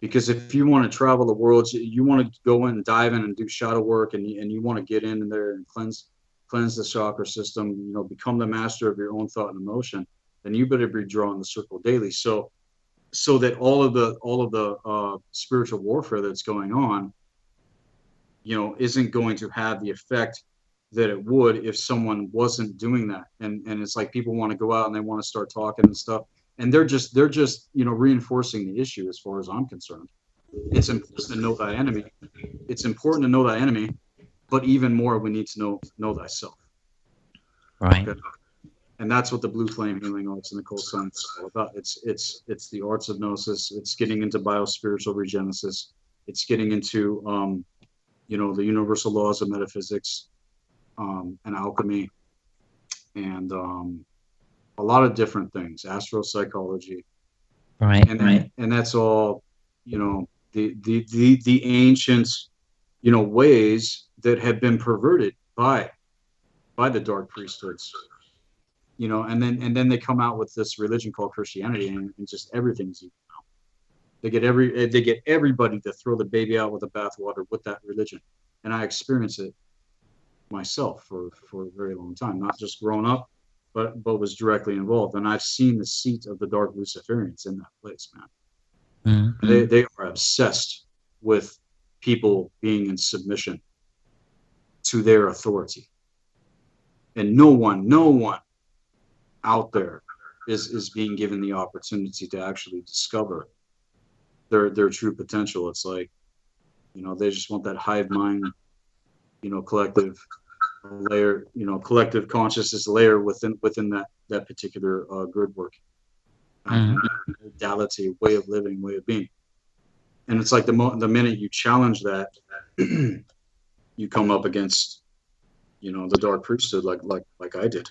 D: Because if you want to travel the world, you want to go in and dive in and do shadow work, and you want to get in there and cleanse the chakra system, become the master of your own thought and emotion, then you better be drawing the circle daily. So that all of the spiritual warfare that's going on isn't going to have the effect that it would if someone wasn't doing that. And it's like people want to go out and they want to start talking and stuff, and they're just reinforcing the issue. As far as I'm concerned, it's important to know thy enemy. It's important to know thy enemy, but even more, we need to know thyself.
B: Right.
D: Okay? And that's what the blue flame healing arts and the cold science is all about. It's the arts of gnosis. It's getting into biospiritual regenesis. It's getting into the universal laws of metaphysics, and alchemy, and a lot of different things, astropsychology.
B: Right.
D: And that's all, the ancient, ways that have been perverted by the dark priesthoods. And then they come out with this religion called Christianity, and just everything's evil now. They get everybody to throw the baby out with the bathwater with that religion, and I experience it myself for a very long time, not just growing up, but was directly involved, and I've seen the seat of the dark Luciferians in that place, man.
B: Mm-hmm.
D: They are obsessed with people being in submission to their authority, and no one out there is being given the opportunity to actually discover their true potential. It's like, they just want that hive mind, collective layer, collective consciousness layer within that particular grid work, modality, way of living, way of being. And it's like the minute you challenge that, you come up against, the dark priesthood, like I did.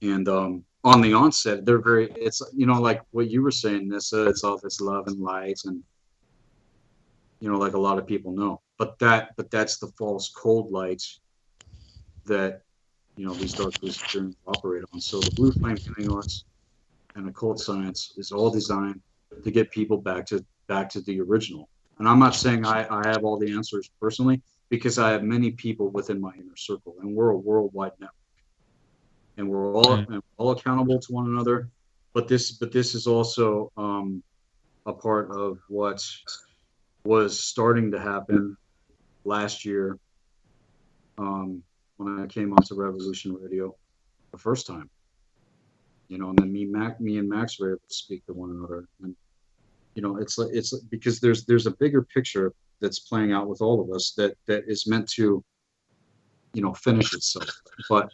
D: And on the onset, they're it's like what you were saying, Nyssa, it's all this love and light, and like a lot of people know. But that's the false cold light that these dark Luciferians operate on. So the blue flame healing arts and occult science is all designed to get people back to the original. And I'm not saying I have all the answers personally, because I have many people within my inner circle, and we're a worldwide network, and we're all accountable to one another. But this is also a part of what was starting to happen last year, when I came onto Revolution Radio the first time, and then me and Max were able to speak to one another, and it's because there's a bigger picture that's playing out with all of us that is meant to finish itself, but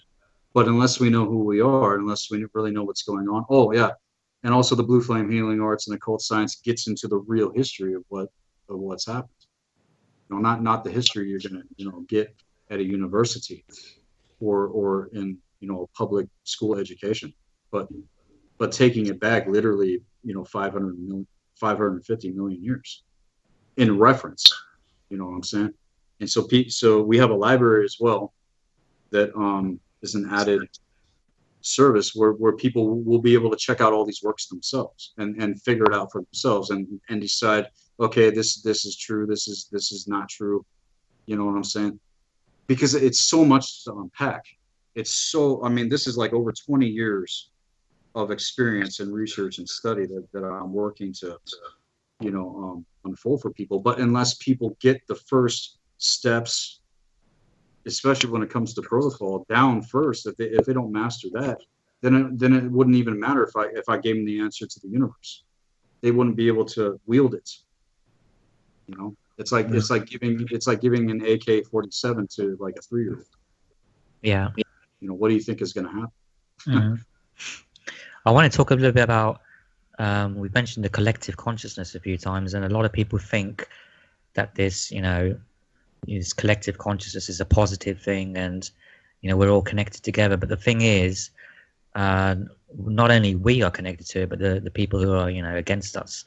D: unless we know who we are, unless we really know what's going on. Oh yeah, and also the blue flame healing arts and occult science gets into the real history of what's happened. Not the history you're gonna get at a university or in a public school education, but taking it back literally 550 million years in reference. You know what I'm saying? And so we have a library as well that is an added service where people will be able to check out all these works themselves and figure it out for themselves and decide, okay, this is true, this is not true. You know what I'm saying? Because it's so much to unpack. This is like over 20 years of experience and research and study that I'm working to unfold for people. But unless people get the first steps, especially when it comes to protocol, down first, if they don't master that, then it wouldn't even matter if I gave them the answer to the universe. They wouldn't be able to wield it. It's like giving an AK-47 to like a 3-year-old.
B: Yeah.
D: What do you think is going to happen?
B: Mm-hmm. I want to talk a little bit about, we've mentioned the collective consciousness a few times, and a lot of people think that this collective consciousness is a positive thing, and we're all connected together. But the thing is, not only we are connected to it, but the people who are against us,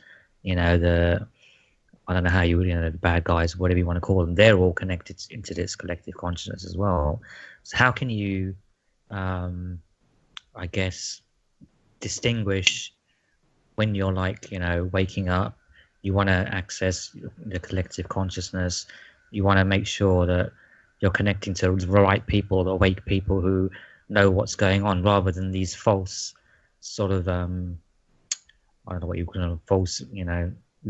B: I don't know how the bad guys, whatever you want to call them, they're all connected into this collective consciousness as well. So how can you, I guess, distinguish when you're waking up, you want to access the collective consciousness, you want to make sure that you're connecting to the right people, the awake people who know what's going on, rather than these false sort of, I don't know what you call them, false,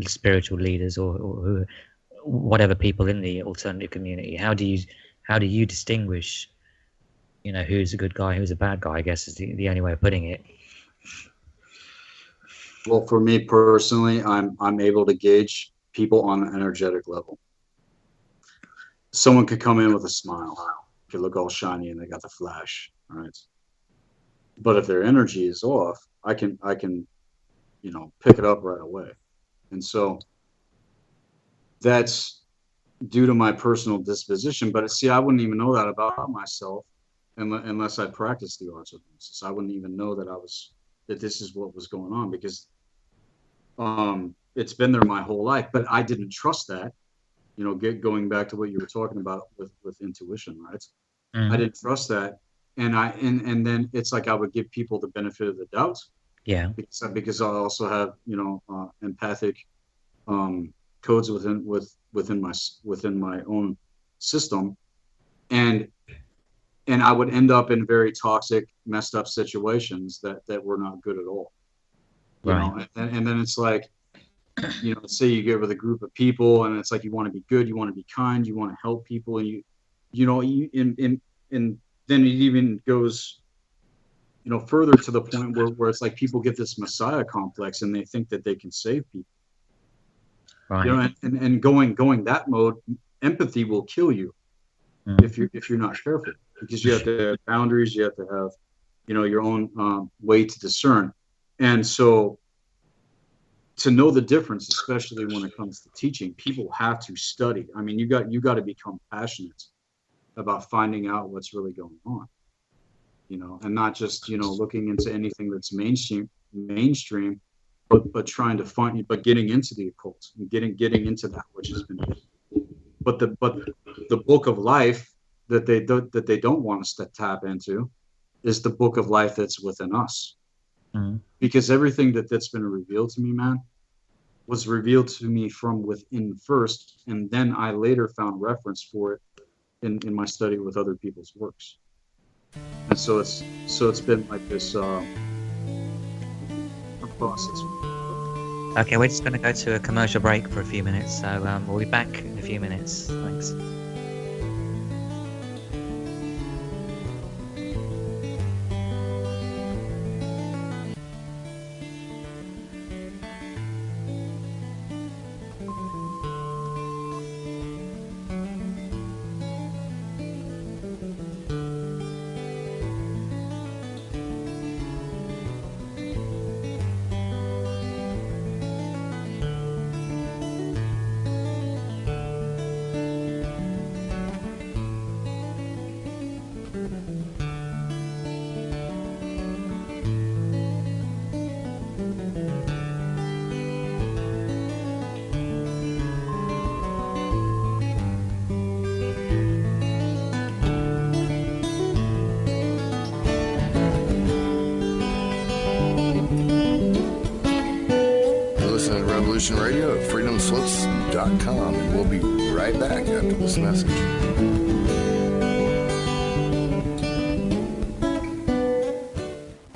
B: spiritual leaders or whatever people in the alternative community. How do you distinguish, who's a good guy, who's a bad guy? I guess is the only way of putting it.
D: Well, for me personally, I'm able to gauge people on an energetic level. Someone could come in with a smile, could look all shiny, and they got the flash, right? But if their energy is off, I can pick it up right away. And so that's due to my personal disposition. But see, I wouldn't even know that about myself unless I practiced the arts of hypnosis. I wouldn't even know that this is what was going on, because it's been there my whole life. But I didn't trust that. Going back to what you were talking about with intuition, right? I didn't trust that. And then it's like I would give people the benefit of the doubt.
B: Yeah.
D: Because I also have empathic codes within my own system, and I would end up in very toxic, messed up situations that were not good at all.
B: Right.
D: And then it's like, say you get with a group of people, and it's like you want to be good, you want to be kind, you want to help people, and and then it even goes further to the point where it's like people get this messiah complex and they think that they can save people.
B: Right.
D: And going that mode, empathy will kill you if you're not careful, because you have to have boundaries, you have to have your own way to discern. And so to know the difference, especially when it comes to teaching, people have to study. I mean, you got to become passionate about finding out what's really going on, and not just looking into anything that's mainstream, but trying to find, but getting into the occult and getting into that which has been, but the book of life that they don't want us to tap into is the book of life that's within us. Because everything that's been revealed to me, man, was revealed to me from within first, and then I later found reference for it in my study with other people's works. And so it's been like this process.
B: Okay, we're just going to go to a commercial break for a few minutes, so we'll be back in a few minutes. Thanks.
A: Radio at freedomslips.com, and we'll be right back after this message.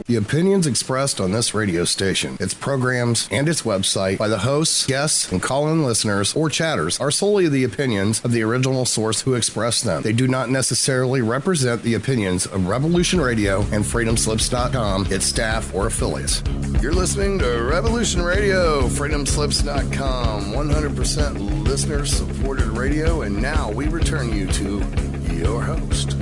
A: The opinions expressed on this radio station, its programs, and its website by the hosts, guests, and call-in listeners or chatters are solely the opinions of the original source who expressed them. They do not necessarily represent the opinions of Revolution Radio and freedomslips.com, its staff, or affiliates. You're listening to Revolution Radio, freedomslips.com, 100% listener-supported radio, and now we return you to your host.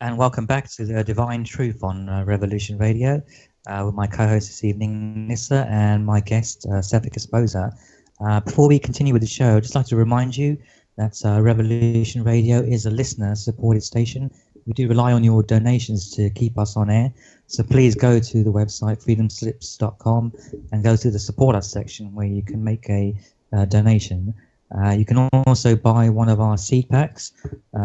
B: And welcome back to the Divine Truth on Revolution Radio with my co-host this evening, Nyssa, and my guest, Sethikus Boza. Before we continue with the show, I'd just like to remind you that Revolution Radio is a listener-supported station. We do rely on your donations to keep us on air, so please go to the website freedomslips.com and go to the Support Us section where you can make a donation. You can also buy one of our seed packs,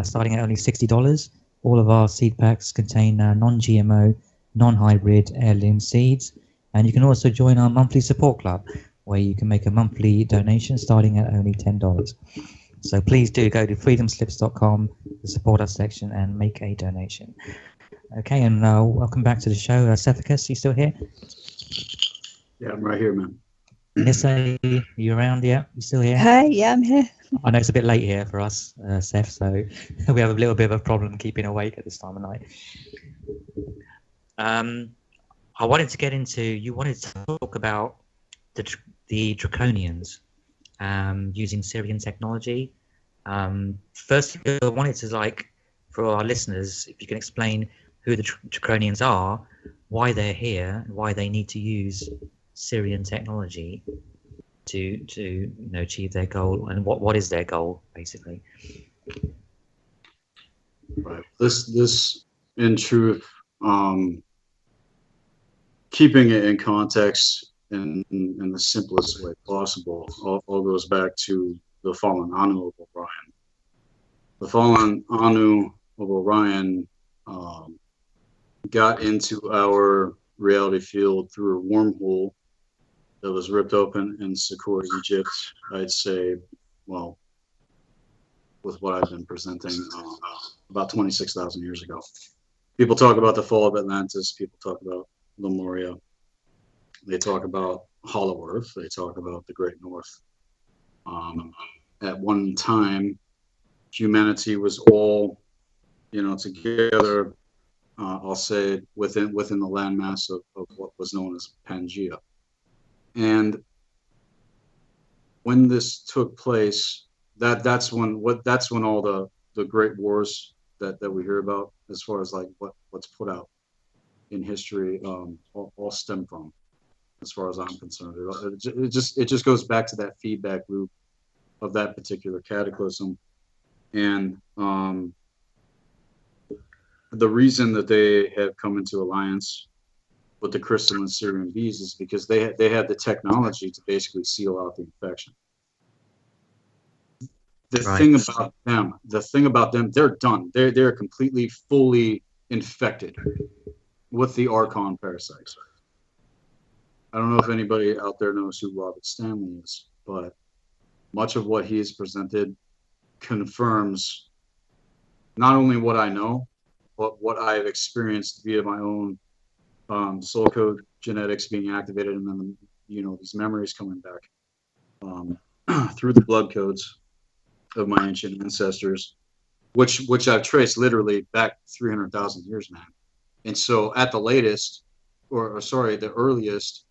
B: starting at only $60. All of our seed packs contain non-GMO, non-hybrid heirloom seeds. And you can also join our monthly support club, where you can make a monthly donation starting at only $10. So please do go to freedomslips.com, the support us section, and make a donation. Okay, and welcome back to the show. Sethikus, you still here?
D: Yeah, I'm right here, man.
B: Nyssa, you around? Yeah, you still here?
C: Hi, yeah, I'm here.
B: I know it's a bit late here for us, Seth, so we have a little bit of a problem keeping awake at this time of night. I wanted to get into, you wanted to talk about the Draconians using Syrian technology. First, I wanted to, for our listeners, if you can explain who the Draconians are, why they're here, and why they need to use Syrian technology to achieve their goal, and what is their goal, basically.
D: Right. This in truth, keeping it in context in the simplest way possible, all goes back to the fallen Anu of Orion. The fallen Anu of Orion got into our reality field through a wormhole that was ripped open in Sakura, Egypt. I'd say, well, with what I've been presenting, about 26,000 years ago. People talk about the fall of Atlantis. People talk about Lemuria. They talk about Hollow Earth. They talk about the Great North. At one time, humanity was all, together. I'll say within the landmass of what was known as Pangea. And when this took place, that's when all the great wars that we hear about, as far as what's put out in history, all stem from, as far as I'm concerned. It just goes back to that feedback loop of that particular cataclysm. And the reason that they have come into alliance with the crystalline Syrian bees is because they had the technology to basically seal out the infection. The thing about them, they're done. They're completely, fully infected with the Archon parasites. I don't know if anybody out there knows who Robert Stanley is, but much of what he has presented confirms not only what I know, but what I have experienced via my own soul code genetics being activated, and then these memories coming back through the blood codes of my ancient ancestors, which I've traced literally back 300,000 years, man. And so at the latest, the earliest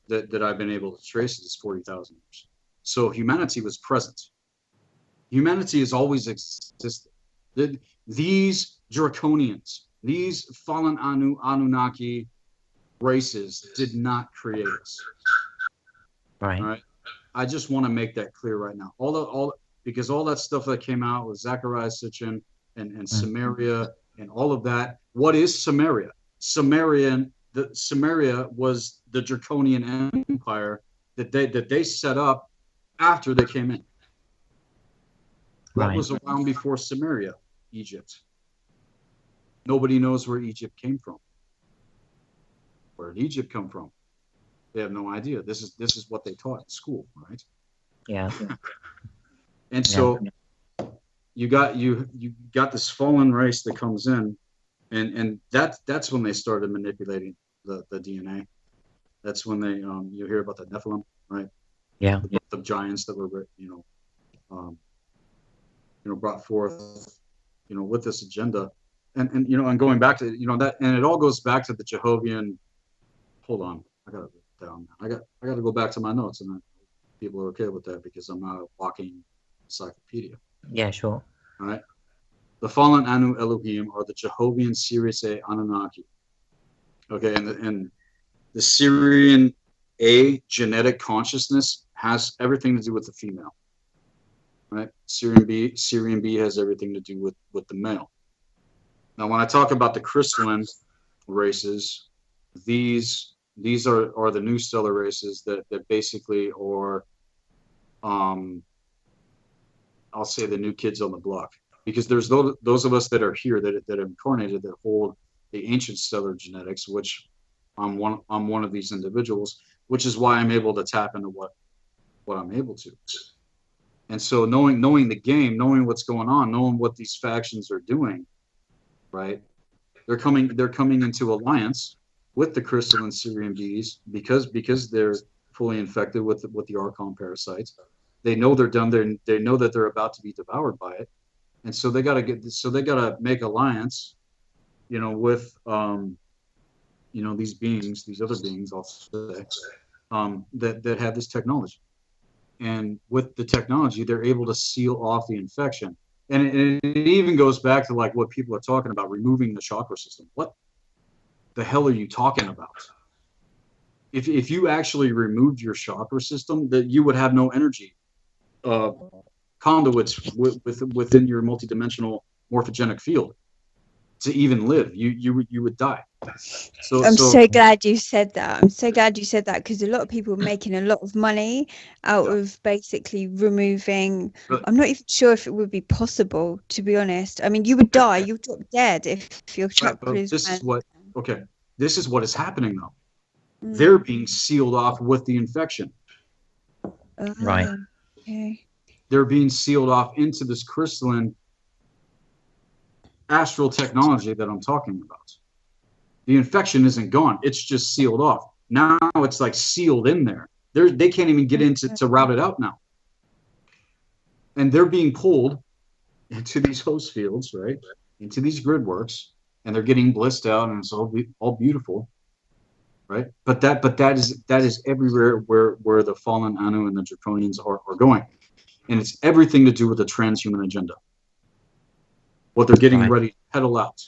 D: that I've been able to trace is 40,000 years. So humanity was present. Humanity has always existed. These Draconians, these fallen Anunnaki races did not create us.
B: Right.
D: All right. I just want to make that clear right now. Because all that stuff that came out with Zechariah Sitchin and Samaria and all of that. What is Samaria? Samaria was the Draconian empire that they set up after they came in. What was around before Samaria? Egypt. Nobody knows where Egypt came from. Where did Egypt come from? They have no idea. This is what they taught in school, right?
B: Yeah.
D: And so you got this fallen race that comes in, and that's when they started manipulating the DNA. That's when they you hear about the Nephilim, right?
B: Yeah.
D: The giants that were brought forth with this agenda, and going back to that, and it all goes back to the Jehovian. Hold on, I got it down. I got to go back to my notes, and people are okay with that because I'm not a walking encyclopedia.
B: Yeah, sure.
D: All right. The fallen Anu Elohim are the Jehovian Sirius A Anunnaki. Okay, and the Syrian A genetic consciousness has everything to do with the female. Right? Syrian B has everything to do with the male. Now, when I talk about the crystalline races, these are the new stellar races that basically are, I'll say, the new kids on the block, because there's those of us that are here that are incarnated that hold the ancient stellar genetics, which I'm one of these individuals, which is why I'm able to tap into what I'm able to. And so knowing the game, knowing what's going on, knowing what these factions are doing, right? They're coming into alliance with the crystalline Syrian bees because they're fully infected with the Archon parasites. They know they're done. They know that they're about to be devoured by it, and so they gotta make alliance, with these beings, these other beings, I'll say, that have this technology. And with the technology, they're able to seal off the infection. And it even goes back to like what people are talking about, removing the chakra system. What the hell are you talking about? If you actually removed your chakra system, that you would have no energy conduits within your multidimensional morphogenic field to even live. You would die.
C: I'm so glad you said that. I'm so glad you said that, because a lot of people are making a lot of money out of basically removing. I'm not even sure if it would be possible, to be honest. I mean, you would die. You would drop dead if your chakra is.
D: This is what is happening though. They're being sealed off with the infection.
B: Right.
C: Okay.
D: They're being sealed off into this crystalline astral technology that I'm talking about. The infection isn't gone. It's just sealed off. Now it's like sealed in there. They can't even get into to route it out now. And they're being pulled into these host fields, right? Into these grid works, and they're getting blissed out, and it's all beautiful, right? But that is everywhere where the fallen Anu and the Draconians are going. And it's everything to do with the transhuman agenda. What they're getting ready to peddle out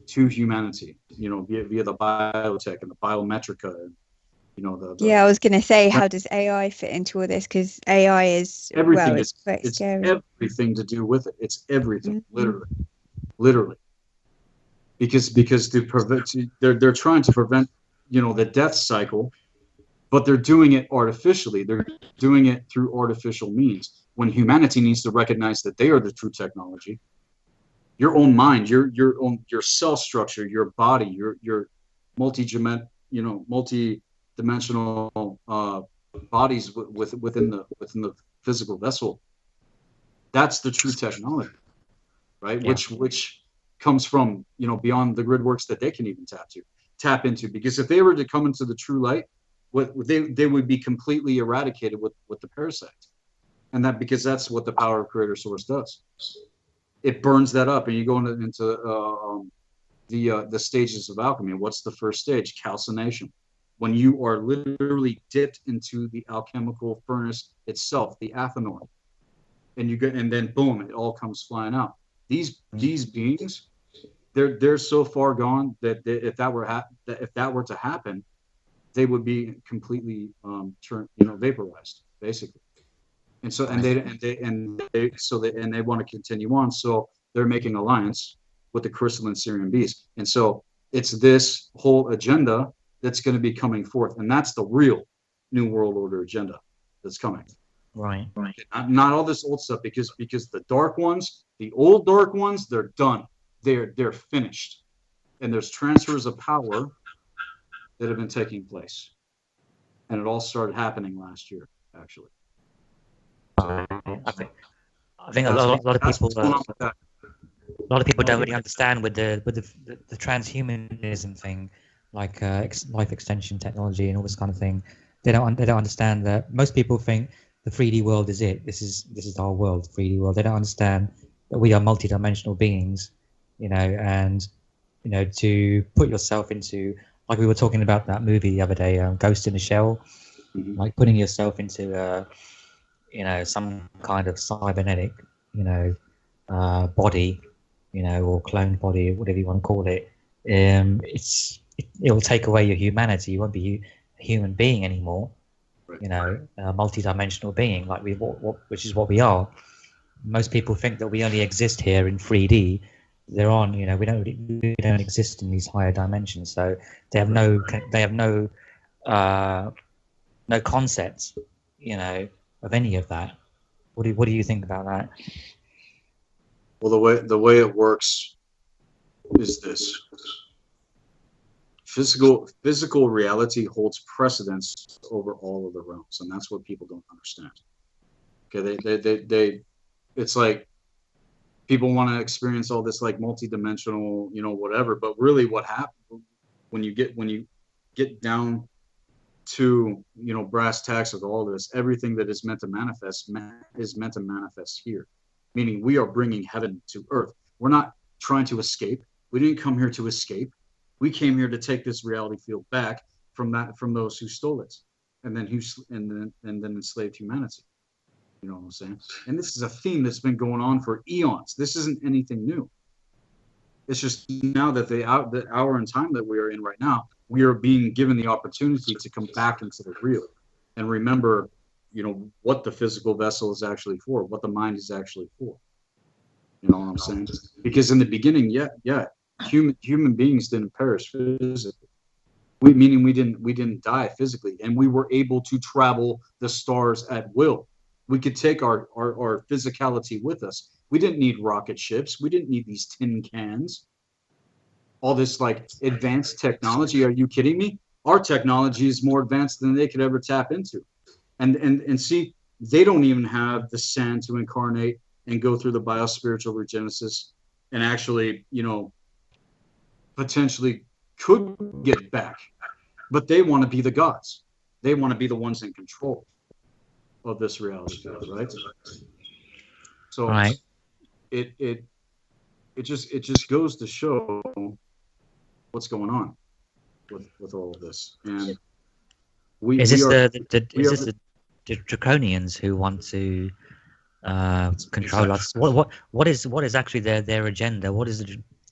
D: to humanity, via the biotech and the biometrica, and
C: I was going to say, how does AI fit into all this? Because AI is
D: everything.
C: It's quite scary.
D: Everything to do with it. It's everything, literally. Because they're trying to prevent, the death cycle, but they're doing it artificially. They're doing it through artificial means. When humanity needs to recognize that they are the true technology. Your own mind, your cell structure, your body, your multi-dimensional bodies within the physical vessel. That's the true technology, right? Yeah. Which comes from beyond the grid works that they can even tap into. Because if they were to come into the true light, they would be completely eradicated with the parasites, and because that's what the power of Creator Source does. It burns that up, and you go into the stages of alchemy. What's the first stage? Calcination. When you are literally dipped into the alchemical furnace itself, the athanor, and then boom, it all comes flying out. These beings, they're so far gone that if that were to happen, they would be completely vaporized, basically. And so, they want to continue on. So they're making alliance with the crystalline Syrian beast. And so it's this whole agenda that's going to be coming forth. And that's the real New World Order agenda that's coming.
B: Right.
D: Not all this old stuff, because the dark ones, the old dark ones, they're done. They're finished. And there's transfers of power that have been taking place. And it all started happening last year, actually.
B: I think a lot of people don't really understand with the transhumanism thing, like life extension technology and all this kind of thing. They don't understand that. Most people think the 3D world is it. This is our world, 3D world. They don't understand that we are multidimensional beings, and to put yourself into, like we were talking about that movie the other day, Ghost in the Shell, like putting yourself into some kind of cybernetic, body, or clone body, whatever you want to call it. It will take away your humanity. You won't be a human being anymore. A multi-dimensional being, like which is what we are. Most people think that we only exist here in 3D. They're on, we don't exist in these higher dimensions. So they have no concept, of any of that. What do you think about that?
D: Well, the way it works is this: physical reality holds precedence over all of the realms, and that's what people don't understand. Okay, they it's like people want to experience all this like multi-dimensional, whatever, but really what happens when you get down to, brass tacks with all this, everything that is meant to manifest is meant to manifest here, meaning we are bringing heaven to earth. We're not trying to escape. We didn't come here to escape. We came here to take this reality field back from those who stole it, and then enslaved humanity. You know what I'm saying? And this is a theme that's been going on for eons. This isn't anything new. It's just now that the hour and time that we are in right now, we are being given the opportunity to come back into the real and remember, what the physical vessel is actually for, what the mind is actually for. You know what I'm saying? Because in the beginning, human beings didn't perish physically. Meaning we didn't die physically, and we were able to travel the stars at will. We could take our physicality with us. We didn't need rocket ships. We didn't need these tin cans. All this like advanced technology. Are you kidding me? Our technology is more advanced than they could ever tap into. And see, they don't even have the sand to incarnate and go through the biospiritual regenesis and actually, potentially could get back. But they want to be the gods. They want to be the ones in control of this reality field, right? So
B: Right.
D: it just goes to show what's going on with all of this. And
B: Is this the Draconians who want to control us? What is actually their agenda? What is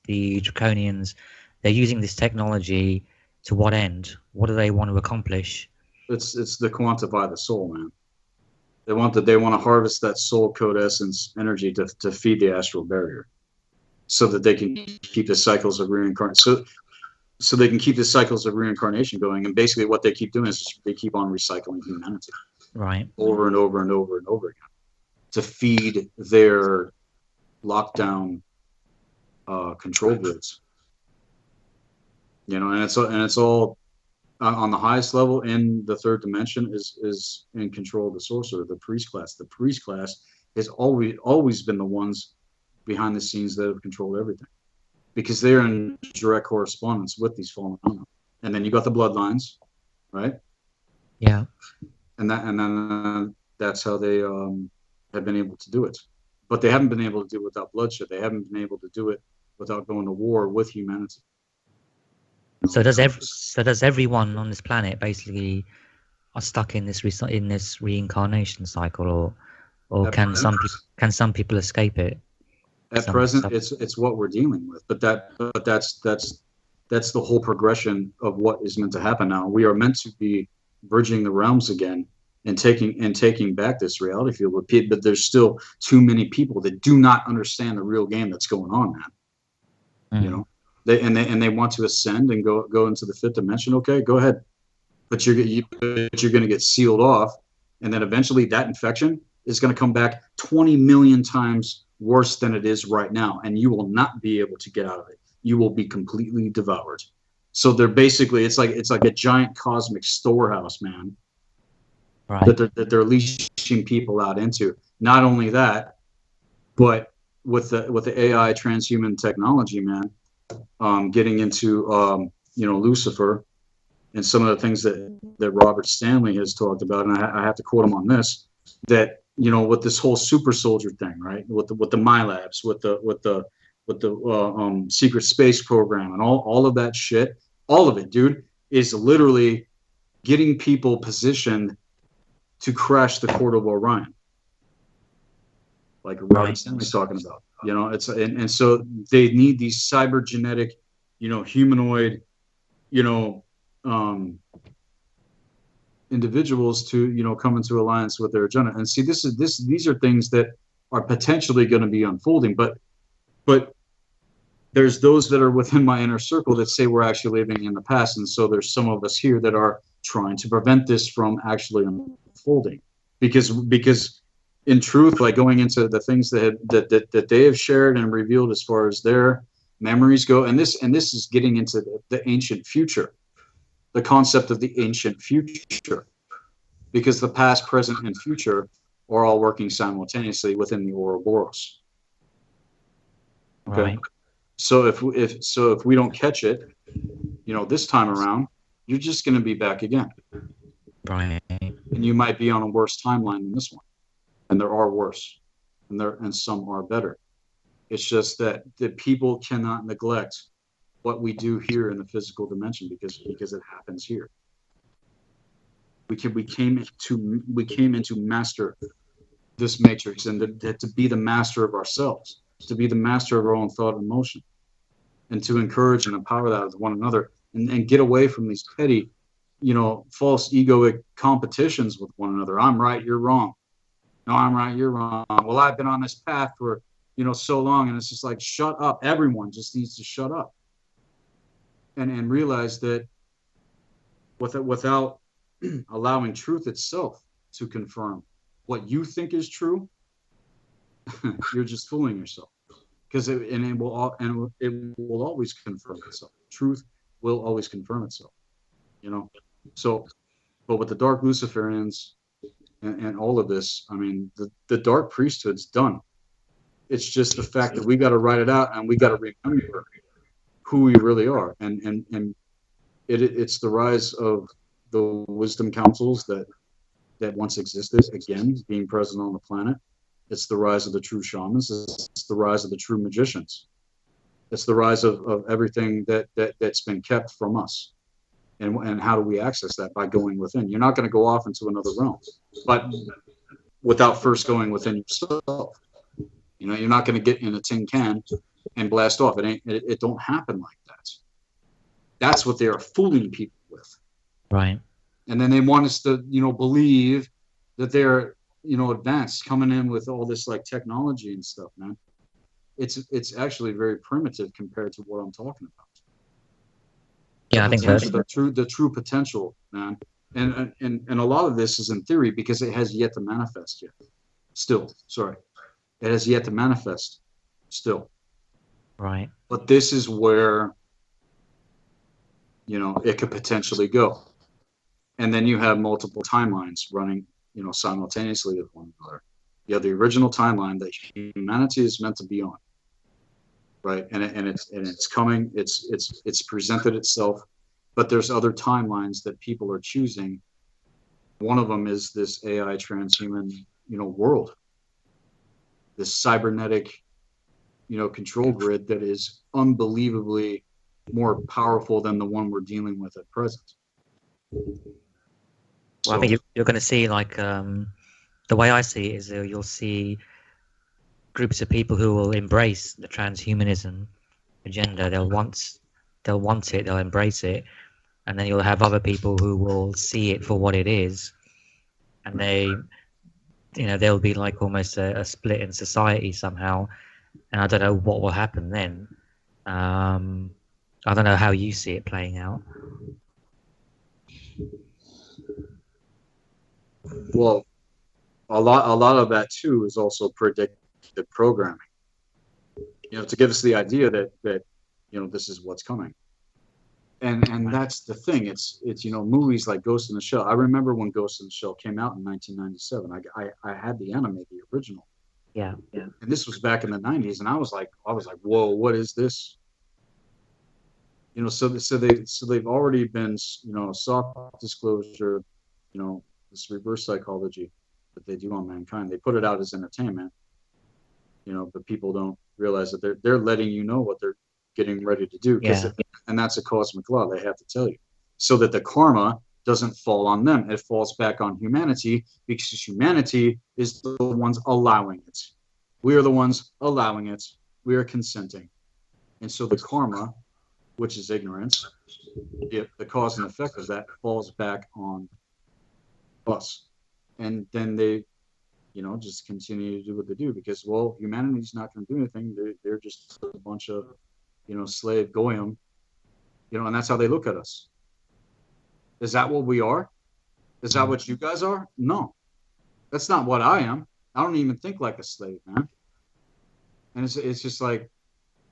B: the Draconians? They're using this technology to what end? What do they want to accomplish?
D: It's the quantify the soul, man. They want to harvest that soul code essence energy to feed the astral barrier, so that they can keep the cycles of reincarnation. So they can keep the cycles of reincarnation going. And basically, what they keep doing is they keep on recycling humanity,
B: right,
D: over and over and over and over again, to feed their lockdown control grids. And it's all on the highest level in the third dimension is in control of the sorcerer, the priest class. The priest class has always been the ones behind the scenes that have controlled everything, because they're in direct correspondence with these fallen angels. And then you got the bloodlines, right?
B: Yeah.
D: And then that's how they have been able to do it. But they haven't been able to do it without bloodshed. They haven't been able to do it without going to war with humanity.
B: So does everyone on this planet basically are stuck in this reincarnation cycle, or can some people escape it?
D: At present, it's what we're dealing with. But that's the whole progression of what is meant to happen now. We are meant to be bridging the realms again and taking back this reality field. But there's still too many people that do not understand the real game that's going on, man.
B: Mm.
D: They want to ascend and go into the fifth dimension. Okay, go ahead, but you're going to get sealed off, and then eventually that infection is going to come back 20 million times worse than it is right now, and you will not be able to get out of it. You will be completely devoured. So they're basically it's like a giant cosmic storehouse, man.
B: Right.
D: That they're leashing people out into. Not only that, but with the AI transhuman technology, man. Getting into Lucifer and some of the things that Robert Stanley has talked about, and I have to quote him on this, that with this whole super soldier thing, right? With the MyLabs, with the secret space program, and all of that shit, all of it, dude, is literally getting people positioned to crash the Court of Orion, like Robert Stanley's talking about. It's and so they need these cybergenetic, humanoid, individuals to come into alliance with their agenda. And see, these are things that are potentially going to be unfolding, but there's those that are within my inner circle that say we're actually living in the past, and so there's some of us here that are trying to prevent this from actually unfolding, because in truth, like going into the things that they have shared and revealed as far as their memories go, and this is getting into the ancient future, the concept of the ancient future, because the past, present, and future are all working simultaneously within the Ouroboros. Okay.
B: Right.
D: So if we don't catch it, this time around, you're just going to be back again.
B: Right.
D: And you might be on a worse timeline than this one. And there are worse, and some are better. It's just that people cannot neglect what we do here in the physical dimension because it happens here. We came into master this matrix, and to be the master of ourselves, to be the master of our own thought and emotion, and to encourage and empower that with one another, and get away from these petty, false egoic competitions with one another. I'm right, you're wrong. No, I'm right, you're wrong. Well, I've been on this path for, so long, and it's just like, shut up. Everyone just needs to shut up and realize that without allowing truth itself to confirm what you think is true, you're just fooling yourself. Because it will always confirm itself. Truth will always confirm itself. So, but with the dark Luciferians and all of this, I mean, the dark priesthood's done. It's just the fact that we got to write it out, and we got to remember who we really are. And it's the rise of the wisdom councils that once existed, again, being present on the planet. It's the rise of the true shamans. It's the rise of the true magicians. It's the rise of everything that's been kept from us. And how do we access that? By going within. You're not going to go off into another realm, but without first going within yourself. You're not going to get in a tin can and blast off. It don't happen like that. That's what they are fooling people with.
B: Right.
D: And then they want us to, believe that they're, advanced, coming in with all this like technology and stuff, man. It's actually very primitive compared to what I'm talking about.
B: Yeah, I think that's
D: the true potential, man. And a lot of this is in theory because it has yet to manifest yet. It has yet to manifest still.
B: right.
D: But this is where, it could potentially go. And then you have multiple timelines running, simultaneously with one another. You have the original timeline that humanity is meant to be on, right? And it's coming. It's presented itself, but there's other timelines that people are choosing. One of them is this AI transhuman, world, this cybernetic, control grid that is unbelievably more powerful than the one we're dealing with at present.
B: Well, I think you're going to see, like, the way I see it is you'll see groups of people who will embrace the transhumanism agenda. They'll want it, they'll embrace it, and then you'll have other people who will see it for what it is, and there'll be like almost a split in society somehow, and I don't know what will happen then. I don't know how you see it playing out.
D: Well, a lot of that too is also predictive programming. To give us the idea that this is what's coming. And that's the thing. It's movies like Ghost in the Shell. I remember when Ghost in the Shell came out in 1997. I had the anime, the original.
B: Yeah.
D: And this was back in the 90s, and I was like, whoa, what is this? So they've already been, soft disclosure, this reverse psychology that they do on mankind. They put it out as entertainment, but people don't realize that they're letting you know what they're getting ready to do. And that's a cosmic law they have to tell you, so that the karma doesn't fall on them. It falls back on humanity, because humanity is the ones allowing it. We are the ones allowing it. We are consenting. And so the karma, which is ignorance, the cause and effect of that falls back on us. And then they, just continue to do what they do, because, well, humanity's not going to do anything. They're just a bunch of, slave goyim, and that's how they look at us. Is that what we are? Is that what you guys are? No, that's not what I am. I don't even think like a slave, man. And it's just like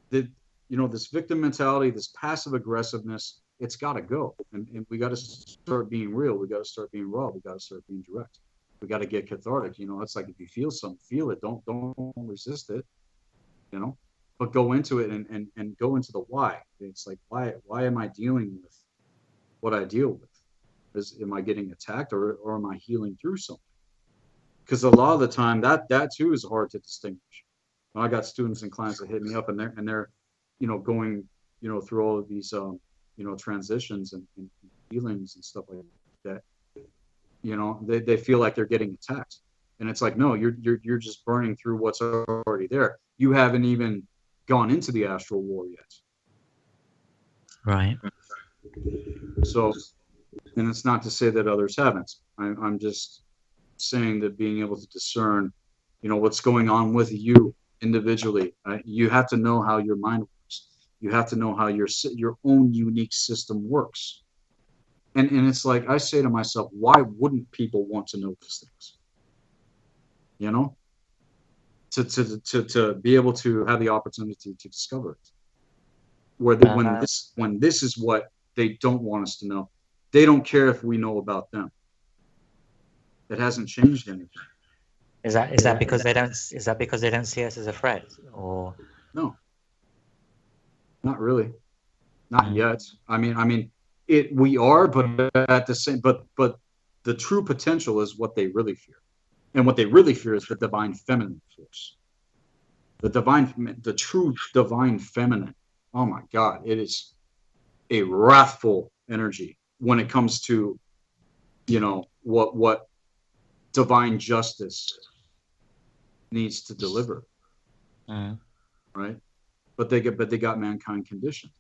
D: this victim mentality, this passive aggressiveness. It's got to go, and we got to start being real. We got to start being raw. We got to start being direct. We got to get cathartic. It's like if you feel something, feel it. Don't resist it. But go into it and go into the why. It's like, why am I dealing with what I deal with? Am I getting attacked or am I healing through something? Because a lot of the time that too is hard to distinguish. When I got students and clients that hit me up and they're going through all of these transitions and healings and stuff like that, they feel like they're getting attacked. And it's like, no, you're just burning through what's already there. You haven't even gone into the astral war yet.
B: Right.
D: So, and it's not to say that others haven't. I'm just saying that being able to discern, what's going on with you individually. You have to know how your mind works. You have to know how your own unique system works. And it's like, I say to myself, why wouldn't people want to know these things? To be able to have the opportunity to discover it. When this is what they don't want us to know, they don't care if we know about them. It hasn't changed anything.
B: Is that because they don't see us as a threat, or
D: no? Not really, not yet. I mean, we are, but at the same, but the true potential is what they really fear, and what they really fear is the divine feminine force, the true divine feminine. Oh my God, it is a wrathful energy when it comes to, what divine justice needs to deliver, right? But they got mankind conditioned,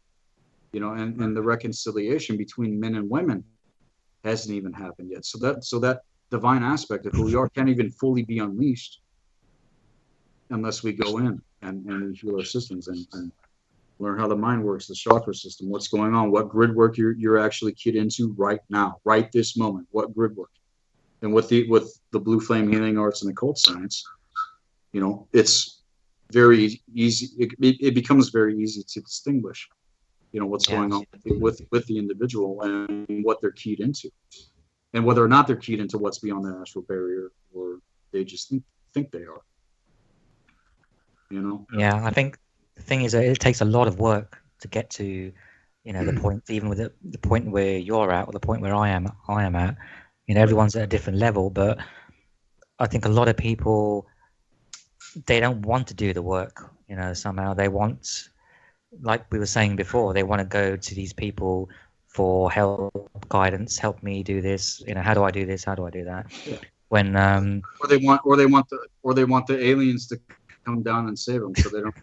D: and the reconciliation between men and women hasn't even happened yet. So that divine aspect of who we are can't even fully be unleashed unless we go in and we heal our systems and learn how the mind works, the chakra system, what's going on, what grid work you're actually keyed into right now, right this moment, what grid work. And with the blue flame healing arts and occult science, it's very easy. It becomes very easy to distinguish, what's going on with the individual and what they're keyed into, and whether or not they're keyed into what's beyond the astral barrier, or they just think they are.
B: Yeah, I think the thing is that it takes a lot of work to get to, the point, even with the point where you're at, or the point where I am at. Everyone's at a different level, but I think a lot of people, they don't want to do the work. Somehow they want, like we were saying before, they want to go to these people for help, guidance. Help me do this. How do I do this? How do I do that?
D: Yeah.
B: When
D: or they want the aliens to come down and save them, so they don't.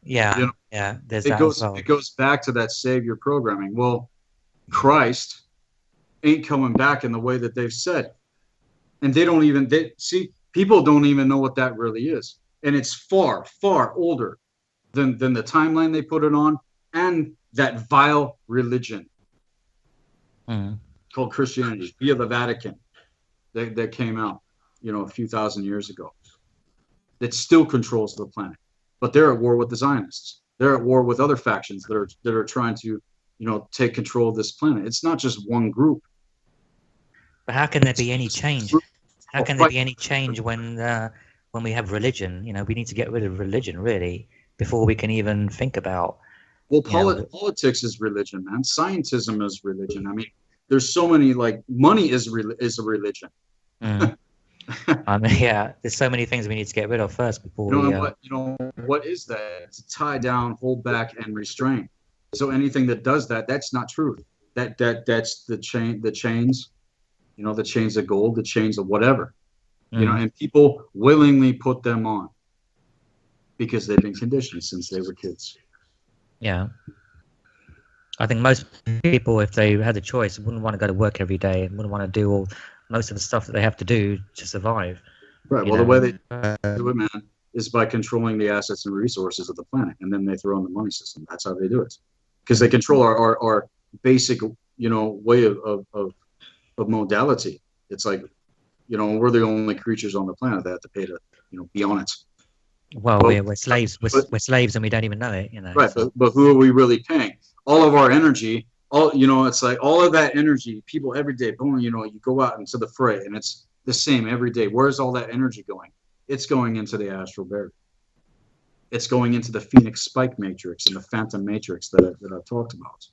B: Yeah. There's
D: it
B: that
D: goes
B: as well.
D: It goes back to that savior programming. Well, Christ ain't coming back in the way that they've said, and people don't even know what that really is, and it's far older than the timeline they put it on, and that vile religion called Christianity via the Vatican that came out a few thousand years ago, that still controls the planet. But they're at war with the Zionists. They're at war with other factions that are trying to take control of this planet. It's not just one group.
B: But how can there be any change? How can there be any change when we have religion? We need to get rid of religion, really, before we can even think about.
D: Well, politics is religion, man. Scientism is religion. I mean, there's so many, like, money is a religion.
B: There's so many things we need to get rid of first before
D: what is that? To tie down, hold back, and restrain. So anything that does that, that's not truth. That's the chains. The chains of gold, the chains of whatever, and people willingly put them on because they've been conditioned since they were kids.
B: Yeah. I think most people, if they had the choice, wouldn't want to go to work every day and wouldn't want to do most of the stuff that they have to do to survive.
D: Right. Well, the way they do it, man, is by controlling the assets and resources of the planet, and then they throw in the money system. That's how they do it, because they control our basic, way of modality. It's like, we're the only creatures on the planet that have to pay to, be on it.
B: Well, we're slaves. We're slaves, and we don't even know it.
D: Right. But who are we really paying? All of our energy, all, it's like all of that energy, people every day, boom, you go out into the fray, and it's the same every day. Where's all that energy going? It's going into the astral barrier. It's going into the Phoenix Spike Matrix and the Phantom Matrix that I've talked about.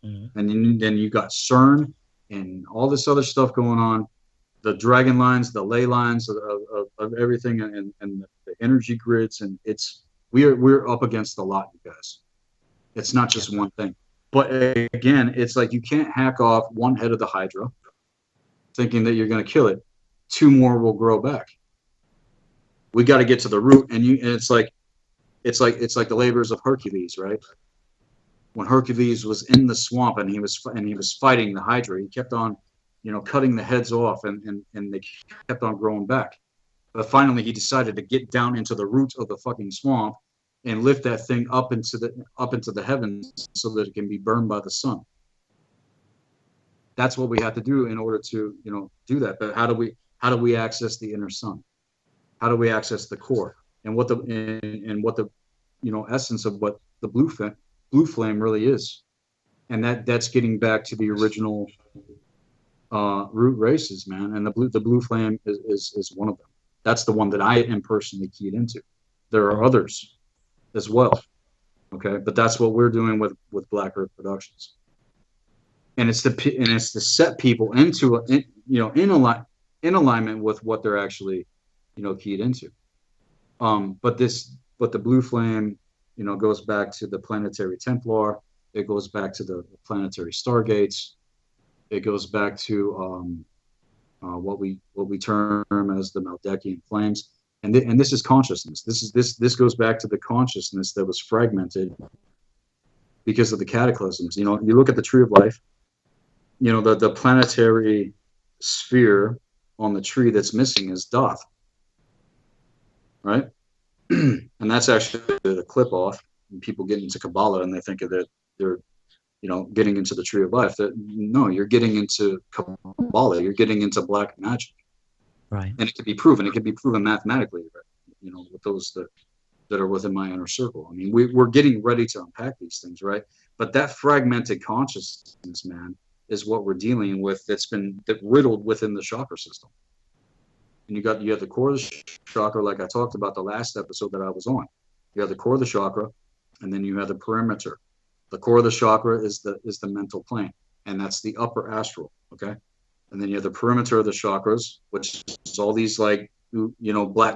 D: Mm-hmm. And then you got CERN and all this other stuff going on, the dragon lines, the ley lines of everything, and the energy grids, and we're up against a lot, you guys. It's not just one thing. But again, it's like you can't hack off one head of the Hydra thinking that you're going to kill it. 2 more will grow back. We got to get to the root, and it's like the labors of Hercules, right? When Hercules was in the swamp and he was fighting the Hydra, he kept on, cutting the heads off, and they kept on growing back. But finally, he decided to get down into the root of the fucking swamp and lift that thing up into the heavens so that it can be burned by the sun. That's what we have to do in order to, do that. But how do we access the inner sun? How do we access the core? And what the essence of what the blue flame really is? And that's getting back to the original root races, man. And the blue flame is one of them. That's the one that I am personally keyed into. There are others as well, okay, but that's what we're doing with Black Earth Productions, and it's to set people into in alignment with what they're actually keyed into. But the blue flame goes back to the planetary Templar. It goes back to the planetary Stargates. It goes back to what we term as the Maldekian flames. And this is consciousness. This goes back to the consciousness that was fragmented because of the cataclysms. You look at the Tree of Life. The planetary sphere on the tree that's missing is Thoth, right? And that's actually the clip off. And people get into Kabbalah and they think that they're getting into the Tree of Life. No, you're getting into Kabbalah. You're getting into black magic.
B: Right.
D: And it can be proven. It can be proven mathematically, with those that are within my inner circle. I mean, we're getting ready to unpack these things, right? But that fragmented consciousness, man, is what we're dealing with. That's riddled within the chakra system. And you have the core of the chakra, like I talked about the last episode that I was on. You have the core of the chakra, and then you have the perimeter. The core of the chakra is the mental plane, and that's the upper astral. Okay. And then you have the perimeter of the chakras, which is all these black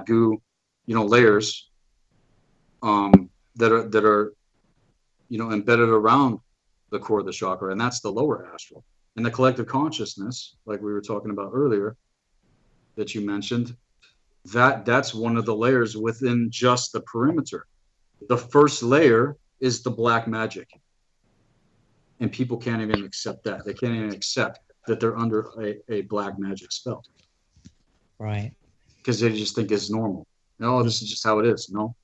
D: goo, layers, that are embedded around the core of the chakra, and that's the lower astral. And the collective consciousness, like we were talking about earlier, that you mentioned, that's one of the layers within just the perimeter. The first layer is the black magic, and people can't even accept that. They can't even accept that they're under a black magic spell.
B: Right.
D: Because they just think it's normal. No, this is just how it is. No.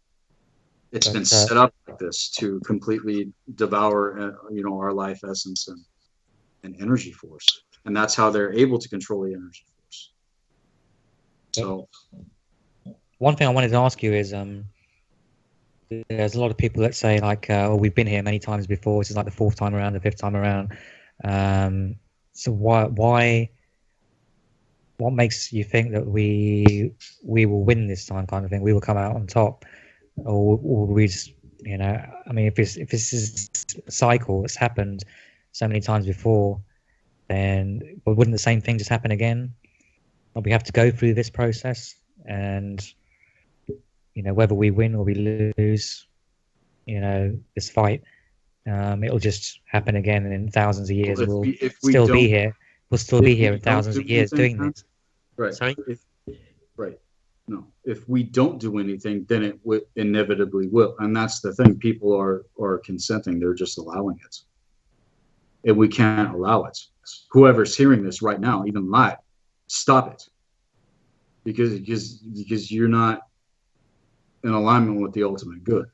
D: It's been set up like this to completely devour, our life essence and energy force. And that's how they're able to control the energy force. So.
B: One thing I wanted to ask you is, there's a lot of people that say we've been here many times before. This is like the 4th time around, the 5th time around. So what makes you think that we will win this time, kind of thing? We will come out on top, or we just, I mean, if this is a cycle that's happened so many times before, then wouldn't the same thing just happen again? But we have to go through this process, and whether we win or we lose, this fight, it'll just happen again, and in thousands of years we'll still be here. We'll still be here in thousands of years doing this.
D: Right.
B: Sorry?
D: Right. No. If we don't do anything, then it inevitably will. And that's the thing. People are consenting. They're just allowing it. And we can't allow it. Whoever's hearing this right now, even live, stop it. Because you're not in alignment with the ultimate good.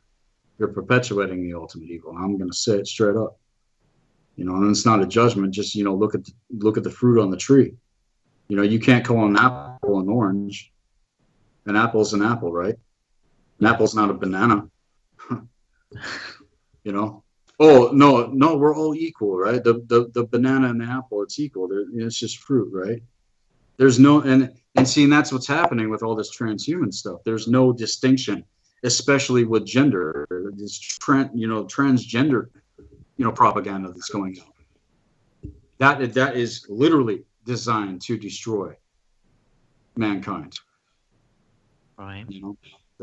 D: You're perpetuating the ultimate evil. And I'm going to say it straight up. And it's not a judgment. Just, look at the fruit on the tree. You can't call an apple an orange. An apple's an apple, right? An apple's not a banana. Oh, no, we're all equal, right? The banana and the apple, it's equal. It's just fruit, right? There's no, and see, and that's what's happening with all this transhuman stuff. There's no distinction, especially with gender. This transgender, propaganda that's going on. That is literally designed to destroy mankind.
B: Right.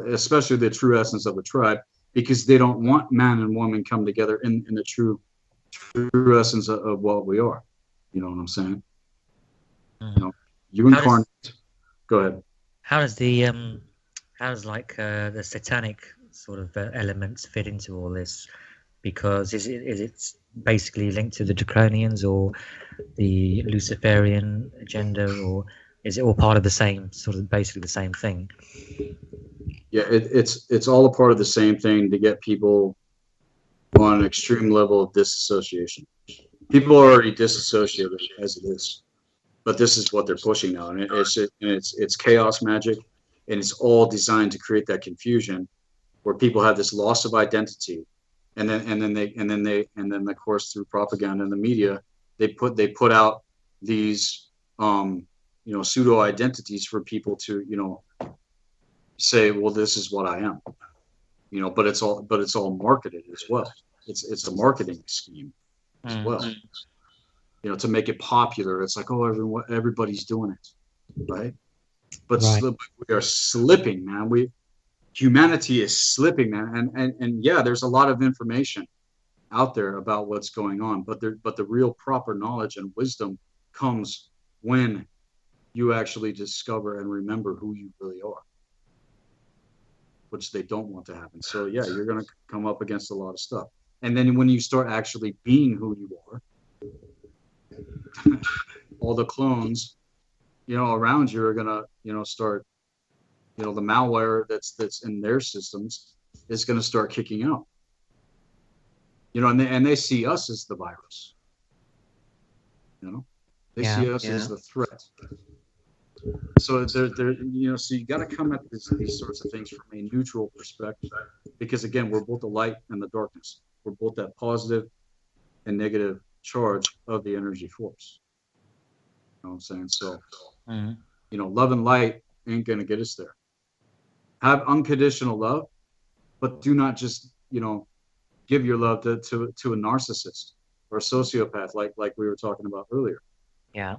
D: Especially the true essence of a tribe, because they don't want man and woman come together in the true essence of what we are. You know what I'm saying? You incarnate. Go ahead.
B: How does like the satanic sort of elements fit into all this? Because is it basically linked to the Draconians or the Luciferian agenda, or is it all part of the same sort of basically the same thing?
D: Yeah, it's all a part of the same thing to get people on an extreme level of disassociation. People are already disassociated as it is, but this is what they're pushing now, and it's chaos magic, and it's all designed to create that confusion where people have this loss of identity, and then of course through propaganda and the media they put out these pseudo identities for people to say, well, this is what I am, but it's all marketed as well. It's a marketing scheme as well, to make it popular. It's like, oh, everybody's doing it, right? But we are slipping, man. Humanity is slipping, man. And yeah, there's a lot of information out there about what's going on, but the real proper knowledge and wisdom comes when you actually discover and remember who you really are, which they don't want to happen. So yeah, you're going to come up against a lot of stuff. And then when you start actually being who you are, all the clones, around you are going to, start, the malware that's in their systems is going to start kicking out. And they see us as the virus. They see us as the threat. So so you got to come at these sorts of things from a neutral perspective, because again, we're both the light and the darkness. We're both that positive and negative charge of the energy force. You know what I'm saying? So, love and light ain't going to get us there. Have unconditional love, but do not just, give your love to a narcissist or a sociopath, like we were talking about earlier.
B: Yeah.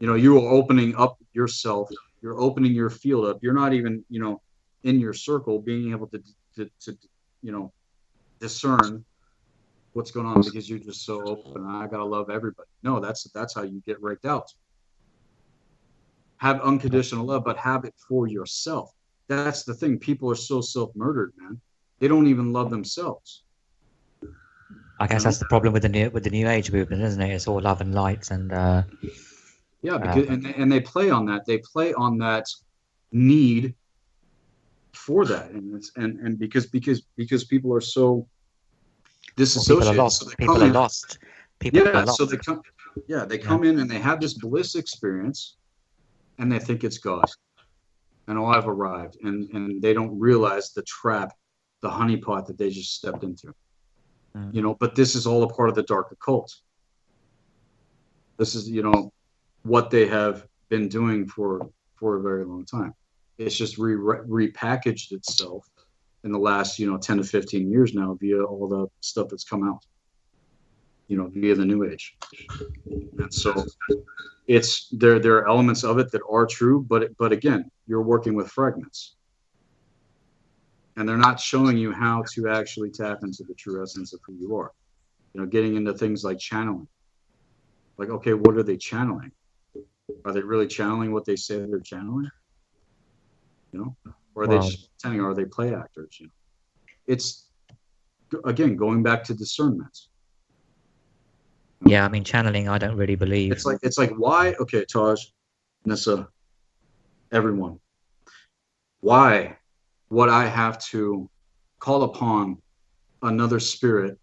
D: You are opening up yourself. You're opening your field up. You're not even, in your circle, being able to discern what's going on, because you're just so open. I gotta love everybody. No, that's how you get raked out. Have unconditional love, but have it for yourself. That's the thing. People are so self-murdered, man. They don't even love themselves.
B: I guess that's the problem with the new age movement, isn't it? It's all love and light, and
D: yeah, because and they play on that. They play on that need for that, and because people are so disassociated.
B: People are lost.
D: So they come in and they have this bliss experience, and they think it's God, and I've arrived, and they don't realize the trap, the honeypot that they just stepped into. But this is all a part of the dark occult. This is what they have been doing for a very long time. It's just repackaged itself in the last 10 to 15 years now via all the stuff that's come out, via the new age. And so it's there are elements of it that are true, but again, you're working with fragments, and they're not showing you how to actually tap into the true essence of who you are. Getting into things like channeling. Like, okay, what are they channeling? Are they really channeling what they say they're channeling? Or are they just pretending? Or are they play actors? It's, again, going back to discernment.
B: Yeah, I mean, channeling, I don't really believe.
D: It's like why? Okay, Taj, Nyssa, everyone, why would I have to call upon another spirit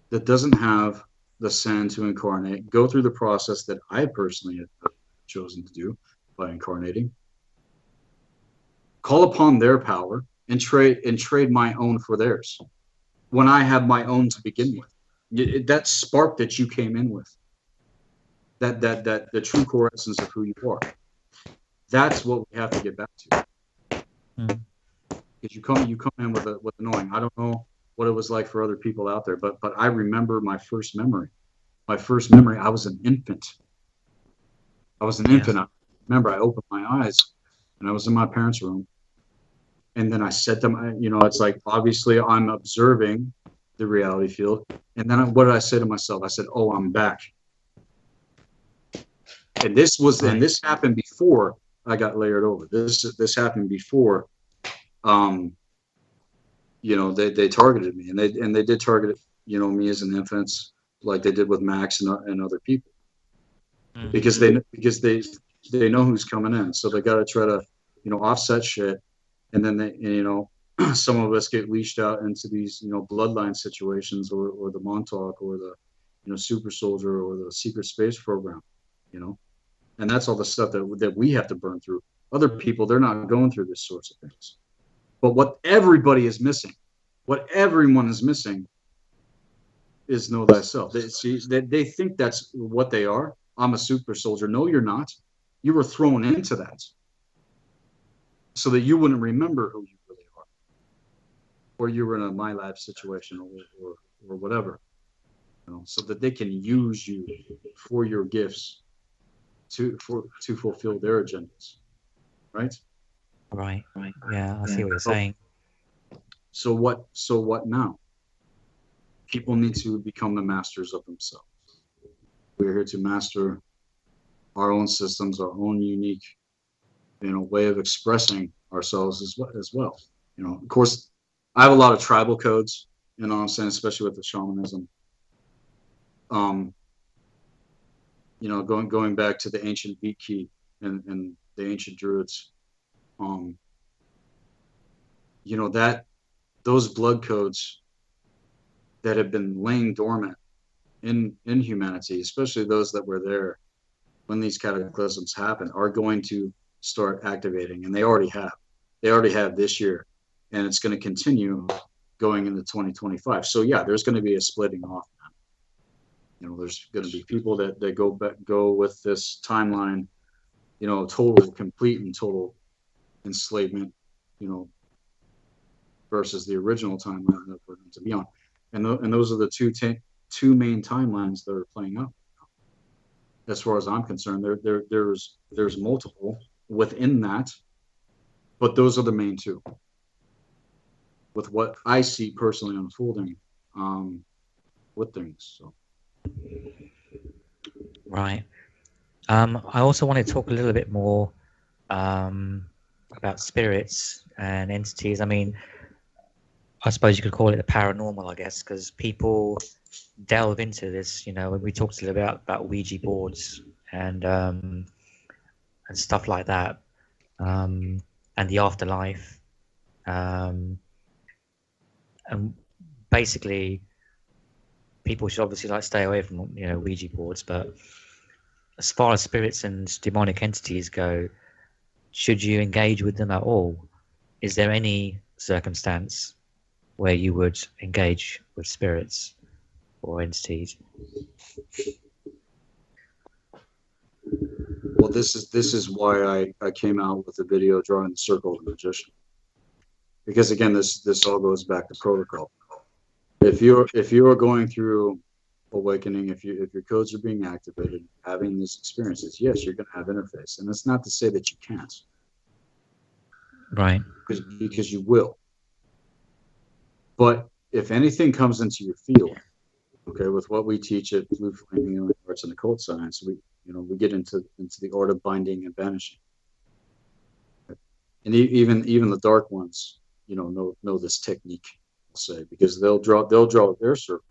D: that doesn't have the sand to incarnate, go through the process that I personally have chosen to do by incarnating, call upon their power and trade my own for theirs? when I had my own to begin with. That spark that you came in with, that the true core essence of who you are. That's what we have to get back to. Because you come in with a knowing. I don't know what it was like for other people out there, but I remember my first memory. My first memory, I was an infant. I remember I opened my eyes and I was in my parents' room. And then I said to them, it's like, obviously I'm observing the reality field. And then what did I say to myself? I said, oh, I'm back. And this happened before I got layered over. This happened before, they targeted me, and they did target, me as an infant, like they did with Max and other people, because they know who's coming in, so they got to try to, offset shit, and then they, some of us get leashed out into these, bloodline situations, or the Montauk, or the, super soldier, or the secret space program, and that's all the stuff that we have to burn through. Other people, they're not going through this sorts of things. But what everybody is missing, what everyone is missing, is know thyself. They think that's what they are. I'm a super soldier. No, you're not. You were thrown into that so that you wouldn't remember who you really are, or you were in a My Lab situation, or whatever, so that they can use you for your gifts to fulfill their agendas, right?
B: Right. Yeah, I see what you're saying.
D: So what now? People need to become the masters of themselves. We're here to master our own systems, our own unique, way of expressing ourselves as well. Of course, I have a lot of tribal codes, what I'm saying, especially with the shamanism. Going back to the ancient Viki and the ancient Druids, that those blood codes that have been laying dormant in humanity, especially those that were there when these cataclysms happen, are going to start activating, and they already have this year, and it's going to continue going into 2025. So yeah, there's going to be a splitting off. There's going to be people that go with this timeline, total, complete and total enslavement, versus the original timeline that we're going to be on. And those are the two main timelines that are playing out. As far as I'm concerned, there's multiple within that, but those are the main two. With what I see personally unfolding with things. So.
B: Right. I also want to talk a little bit more about spirits and entities. I mean, I suppose you could call it the paranormal, I guess, because people delve into this. We talked a little bit about Ouija boards and stuff like that, and the afterlife, and basically, people should obviously stay away from Ouija boards. But as far as spirits and demonic entities go, should you engage with them at all? Is there any circumstance where you would engage with spirits or entities?
D: Well, this is why I came out with the video drawing the circle of the magician, because again, this all goes back to protocol. If you're going through awakening, if your codes are being activated, having these experiences, yes, you're going to have interface, and it's not to say that you can't,
B: right?
D: Because you will. But if anything comes into your field, okay, with what we teach at Blue Flame Healing Arts and Occult Science, we get into the art of binding and banishing, and even the dark ones, know this technique, I'll say, because they'll draw their circle,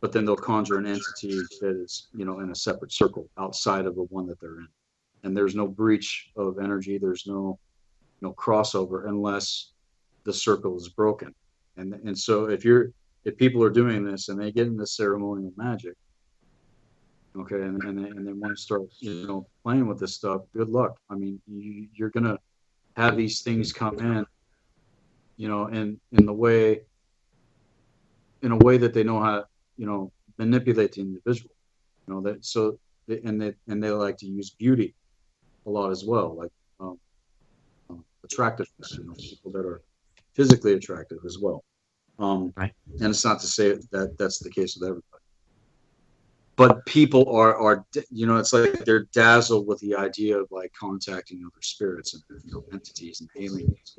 D: but then they'll conjure an entity that is, in a separate circle outside of the one that they're in, and there's no breach of energy, there's no crossover unless the circle is broken. And so if people are doing this and they get into ceremonial magic, okay, and they want to start playing with this stuff, good luck. I mean, you're gonna have these things come in, in the way in a way that they know how, manipulate the individual. And they like to use beauty a lot as well, like attractiveness. People that are physically attractive as well.
B: Right.
D: And it's not to say that that's the case with everybody, but people are it's like they're dazzled with the idea of like contacting other spirits and entities and aliens,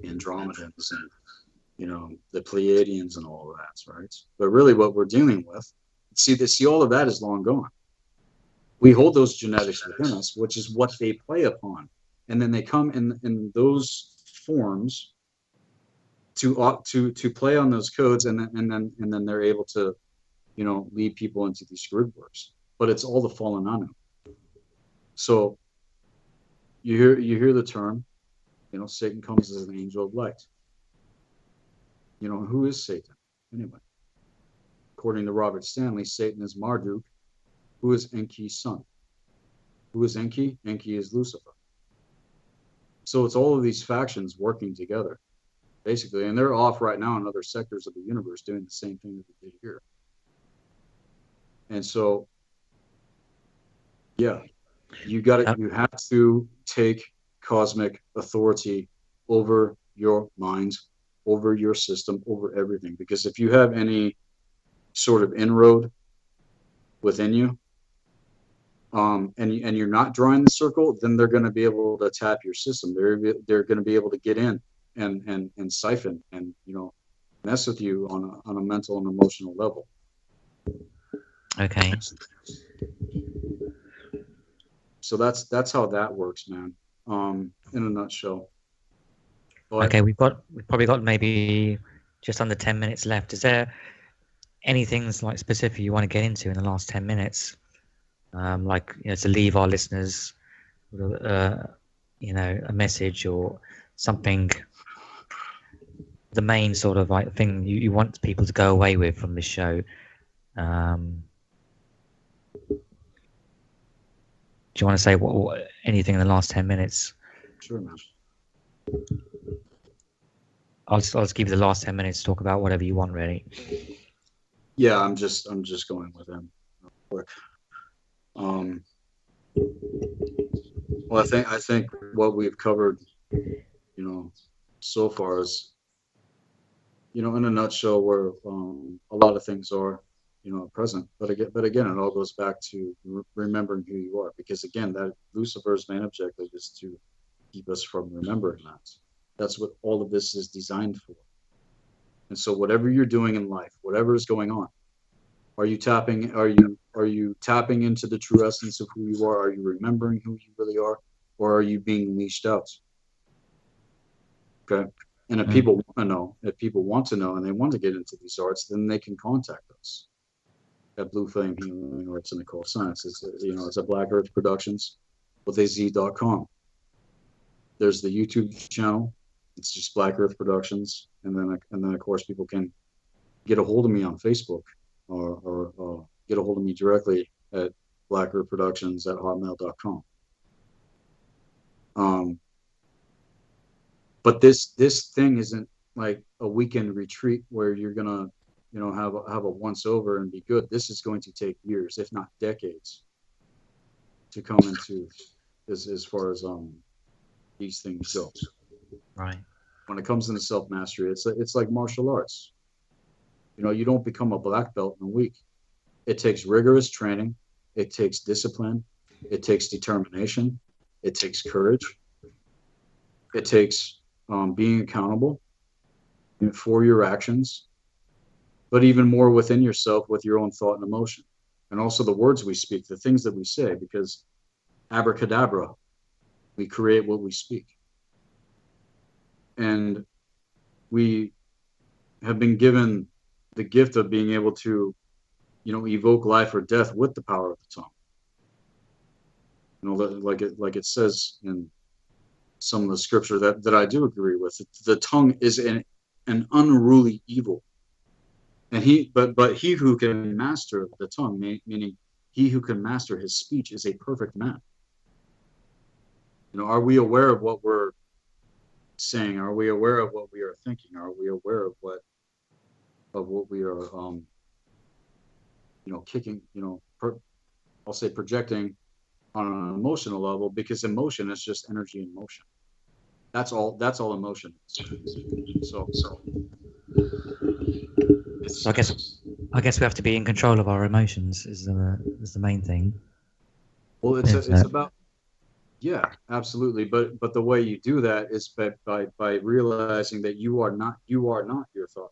D: Andromedans and the Pleiadians and all of that, right? But really, what we're dealing with, see, all of that is long gone. We hold those genetics within us, which is what they play upon, and then they come in those forms to play on those codes, and then they're able to, lead people into these grid works. But it's all the fallen anu. So you hear the term, Satan comes as an angel of light. Who is Satan anyway? According to Robert Stanley, Satan is Marduk, who is Enki's son. Who is Enki? Enki is Lucifer. So it's all of these factions working together, basically, and they're off right now in other sectors of the universe doing the same thing that they did here. And so, yeah, you have to take cosmic authority over your mind, over your system, over everything. Because if you have any sort of inroad within you, and you're not drawing the circle, then they're going to be able to tap your system. They're going to be able to get in and siphon and mess with you on a mental and emotional level.
B: Okay.
D: So that's how that works, man. In a nutshell. But,
B: okay, we've probably got maybe just under 10 minutes left. Is there anything like specific you want to get into in the last 10 minutes? Like to leave our listeners with a message or something, the main sort of like thing you want people to go away with from this show. Do you want to say what anything in the last 10 minutes?
D: Sure, man.
B: I'll just give you the last 10 minutes to talk about whatever you want, really.
D: Yeah, I'm just going with him real quick. Well, I think what we've covered, so far is, in a nutshell, where a lot of things are, present. But again, it all goes back to remembering who you are, because again, that Lucifer's main objective is to keep us from remembering that. That's what all of this is designed for. And so, whatever you're doing in life, whatever is going on, are you tapping into the true essence of who you are? Are you remembering who you really are, or are you being leashed out? Okay. And if people want to know, and they want to get into these arts, then they can contact us at Blue Flame Healing Arts and Occult Science. It's at Black Earth Productions with AZ.com. There's the YouTube channel. It's just Black Earth Productions, and then of course people can get a hold of me on Facebook or get a hold of me directly at blackearthproductions@hotmail.com. But this thing isn't like a weekend retreat where you're gonna have a once over and be good. This is going to take years, if not decades, to come into as far as these things go.
B: Right.
D: When it comes into self-mastery, it's like martial arts. You don't become a black belt in a week. It takes rigorous training. It takes discipline. It takes determination. It takes courage. It takes being accountable for your actions, but even more within yourself with your own thought and emotion, and also the words we speak, the things that we say, because abracadabra, we create what we speak. And we have been given the gift of being able to, evoke life or death with the power of the tongue. Like it says in some of the scripture that I do agree with. The tongue is an unruly evil, and he who can master the tongue, meaning he who can master his speech, is a perfect man. Are we aware of what we're saying? Are we aware of what we are thinking? Are we aware of what of what we are, kicking, I'll say projecting on an emotional level, because emotion is just energy in motion. That's all emotion is. So
B: So I guess we have to be in control of our emotions is the main thing.
D: well, it's about, yeah, absolutely. But the way you do that is by realizing that you are not your thought.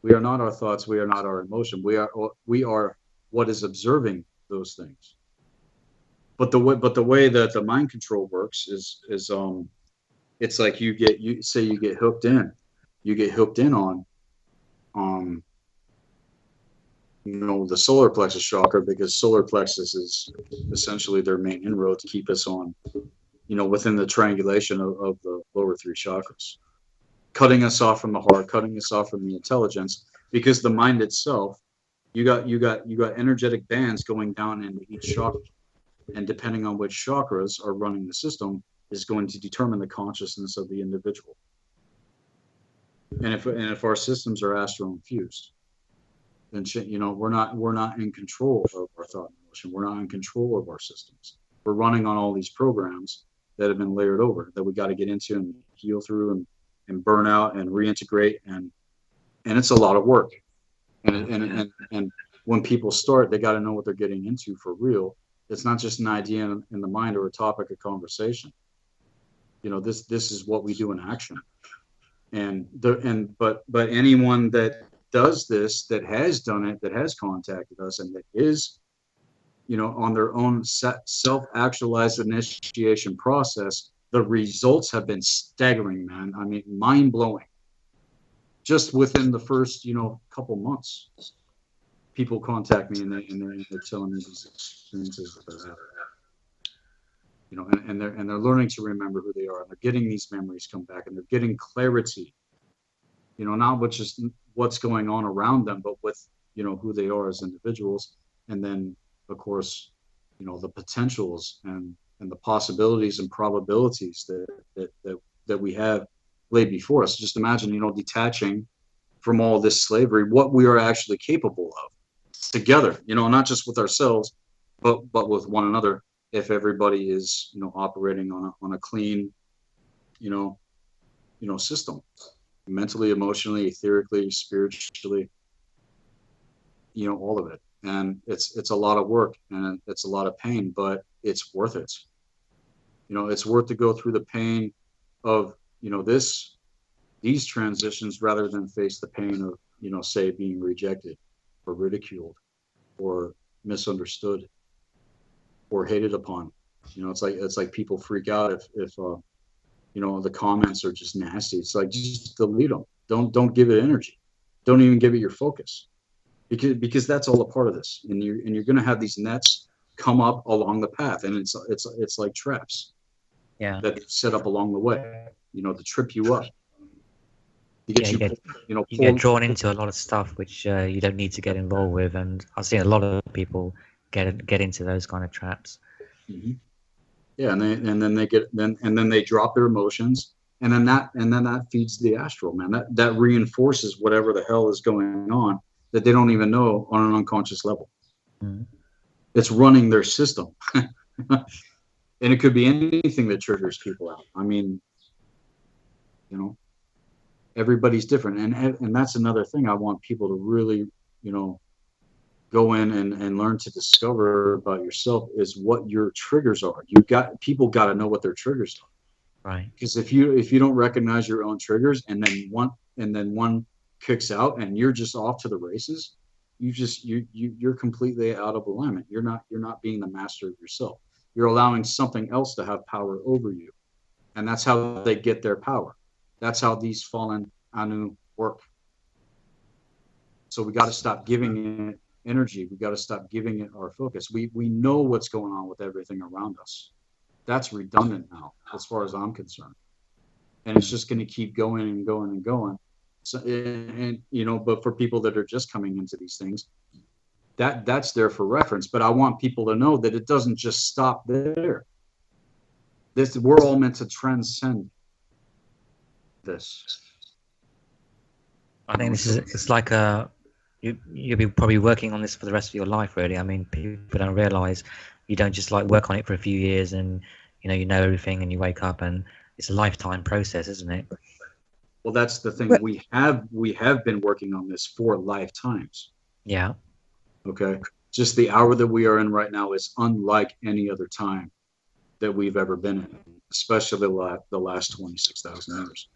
D: We are not our thoughts. We are not our emotion. We are what is observing those things. But the way that the mind control works is it's like you get hooked in on the solar plexus chakra, because solar plexus is essentially their main inroad to keep us on, within the triangulation of the lower three chakras, cutting us off from the heart, cutting us off from the intelligence, because the mind itself, you got energetic bands going down into each chakra, and depending on which chakras are running the system is going to determine the consciousness of the individual. And if our systems are astral infused, then we're not in control of our thought and emotion. We're not in control of our systems. We're running on all these programs that have been layered over, that we got to get into and heal through and burn out and reintegrate, and it's a lot of work. And when people start, they got to know what they're getting into for real. It's not just an idea in the mind or a topic of conversation. This is what we do in action. But anyone that does this, that has done it, that has contacted us, and that is, on their own self-actualized initiation process, the results have been staggering, man. I mean, mind-blowing. Just within the first, couple months, people contact me and they're telling me these experiences that they're having. And they're learning to remember who they are, and they're getting these memories come back, and they're getting clarity. Not with just what's going on around them, but with who they are as individuals, and then of course the potentials and the possibilities and probabilities that we have laid before us. Just imagine, detaching from all this slavery, what we are actually capable of together. Not just with ourselves, but with one another. If everybody is operating on a clean system, mentally, emotionally, etherically, spiritually, all of it. And it's a lot of work, and it's a lot of pain, but it's worth it. It's worth to go through the pain of these transitions, rather than face the pain of say being rejected or ridiculed or misunderstood or hated upon. It's like people freak out if the comments are just nasty. It's like, just delete them. Don't give it energy. Don't even give it your focus, because that's all a part of this. And you're going to have these nets come up along the path, and it's like traps.
B: Yeah.
D: That set up along the way, to trip you up.
B: You get drawn into a lot of stuff which you don't need to get involved with, and I've seen a lot of people get into those kind of traps.
D: Mm-hmm. Yeah, and then they drop their emotions, and then that feeds the astral, man. That reinforces whatever the hell is going on that they don't even know on an unconscious level.
B: Mm-hmm.
D: It's running their system, and it could be anything that triggers people out. I mean, everybody's different, and that's another thing I want people to really, go in and learn to discover about yourself, is what your triggers are. People got to know what their triggers are.
B: Right.
D: Because if you don't recognize your own triggers, and then one kicks out and you're just off to the races, you're completely out of alignment. You're not being the master of yourself. You're allowing something else to have power over you. And that's how they get their power. That's how these fallen Anu work. So we got to stop giving it energy. We got to stop giving it our focus. We know what's going on with everything around us. That's redundant now, as far as I'm concerned. And it's just going to keep going and going and going. So, but for people that are just coming into these things, that's there for reference. But I want people to know that it doesn't just stop there. We're all meant to transcend this.
B: I think it's like you'll be probably working on this for the rest of your life, really. I mean, people don't realize you don't just like work on it for a few years and you know everything and you wake up, and it's a lifetime process, isn't it?
D: Well, that's the thing. We have been working on this for lifetimes.
B: Yeah.
D: Okay. Just the hour that we are in right now is unlike any other time that we've ever been in, especially the last 26,000 years.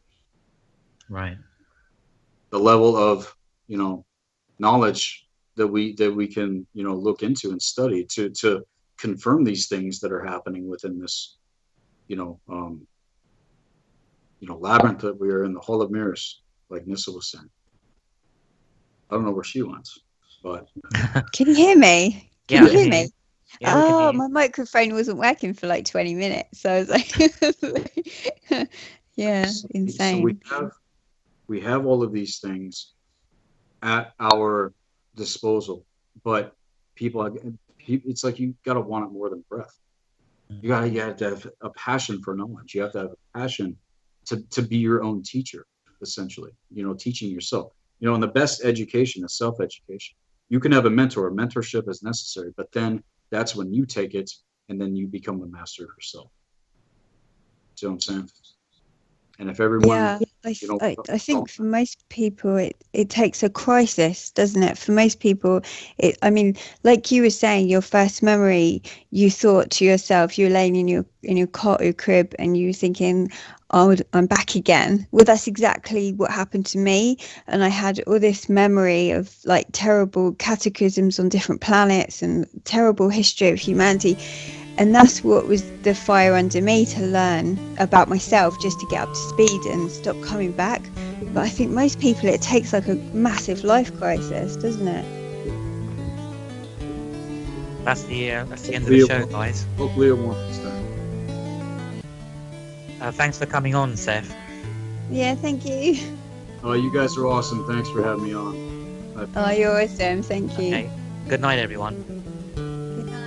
B: Right.
D: The level of, knowledge that we can, look into and study to confirm these things that are happening within this, labyrinth that we are in, the Hall of Mirrors, like Nyssa was saying. I don't know where she went, but
C: Can you hear me? Can
B: Yeah,
C: you hear me?
B: Yeah, we can hear you.
C: My microphone wasn't working for like 20 minutes, so I was like, yeah, insane.
D: So we have all of these things at our disposal, but it's like you gotta want it more than breath. You have to have a passion for knowledge. You have to have a passion to be your own teacher, essentially. Teaching yourself. And the best education is self-education. You can have a mentor. Mentorship is necessary, but then that's when you take it and then you become the master of yourself. See what I'm saying? And if everyone,
C: Yeah, I think for most people it takes a crisis, doesn't it? For most people, I mean, like you were saying, your first memory, you thought to yourself, you were laying in your cot or crib, and you were thinking, "Oh, I'm back again." Well, that's exactly what happened to me, and I had all this memory of like terrible cataclysms on different planets and terrible history of humanity. And that's what was the fire under me, to learn about myself, just to get up to speed and stop coming back. But I think most people, it takes like a massive life crisis, doesn't it?
B: That's the end of the show, guys.
D: Hopefully it won't start.
B: Thanks for coming on, Seth.
C: Yeah, thank you.
D: Oh, you guys are awesome. Thanks for having me on.
C: Oh, you're awesome. Thank you.
B: Okay. Good night, everyone.
C: Good night.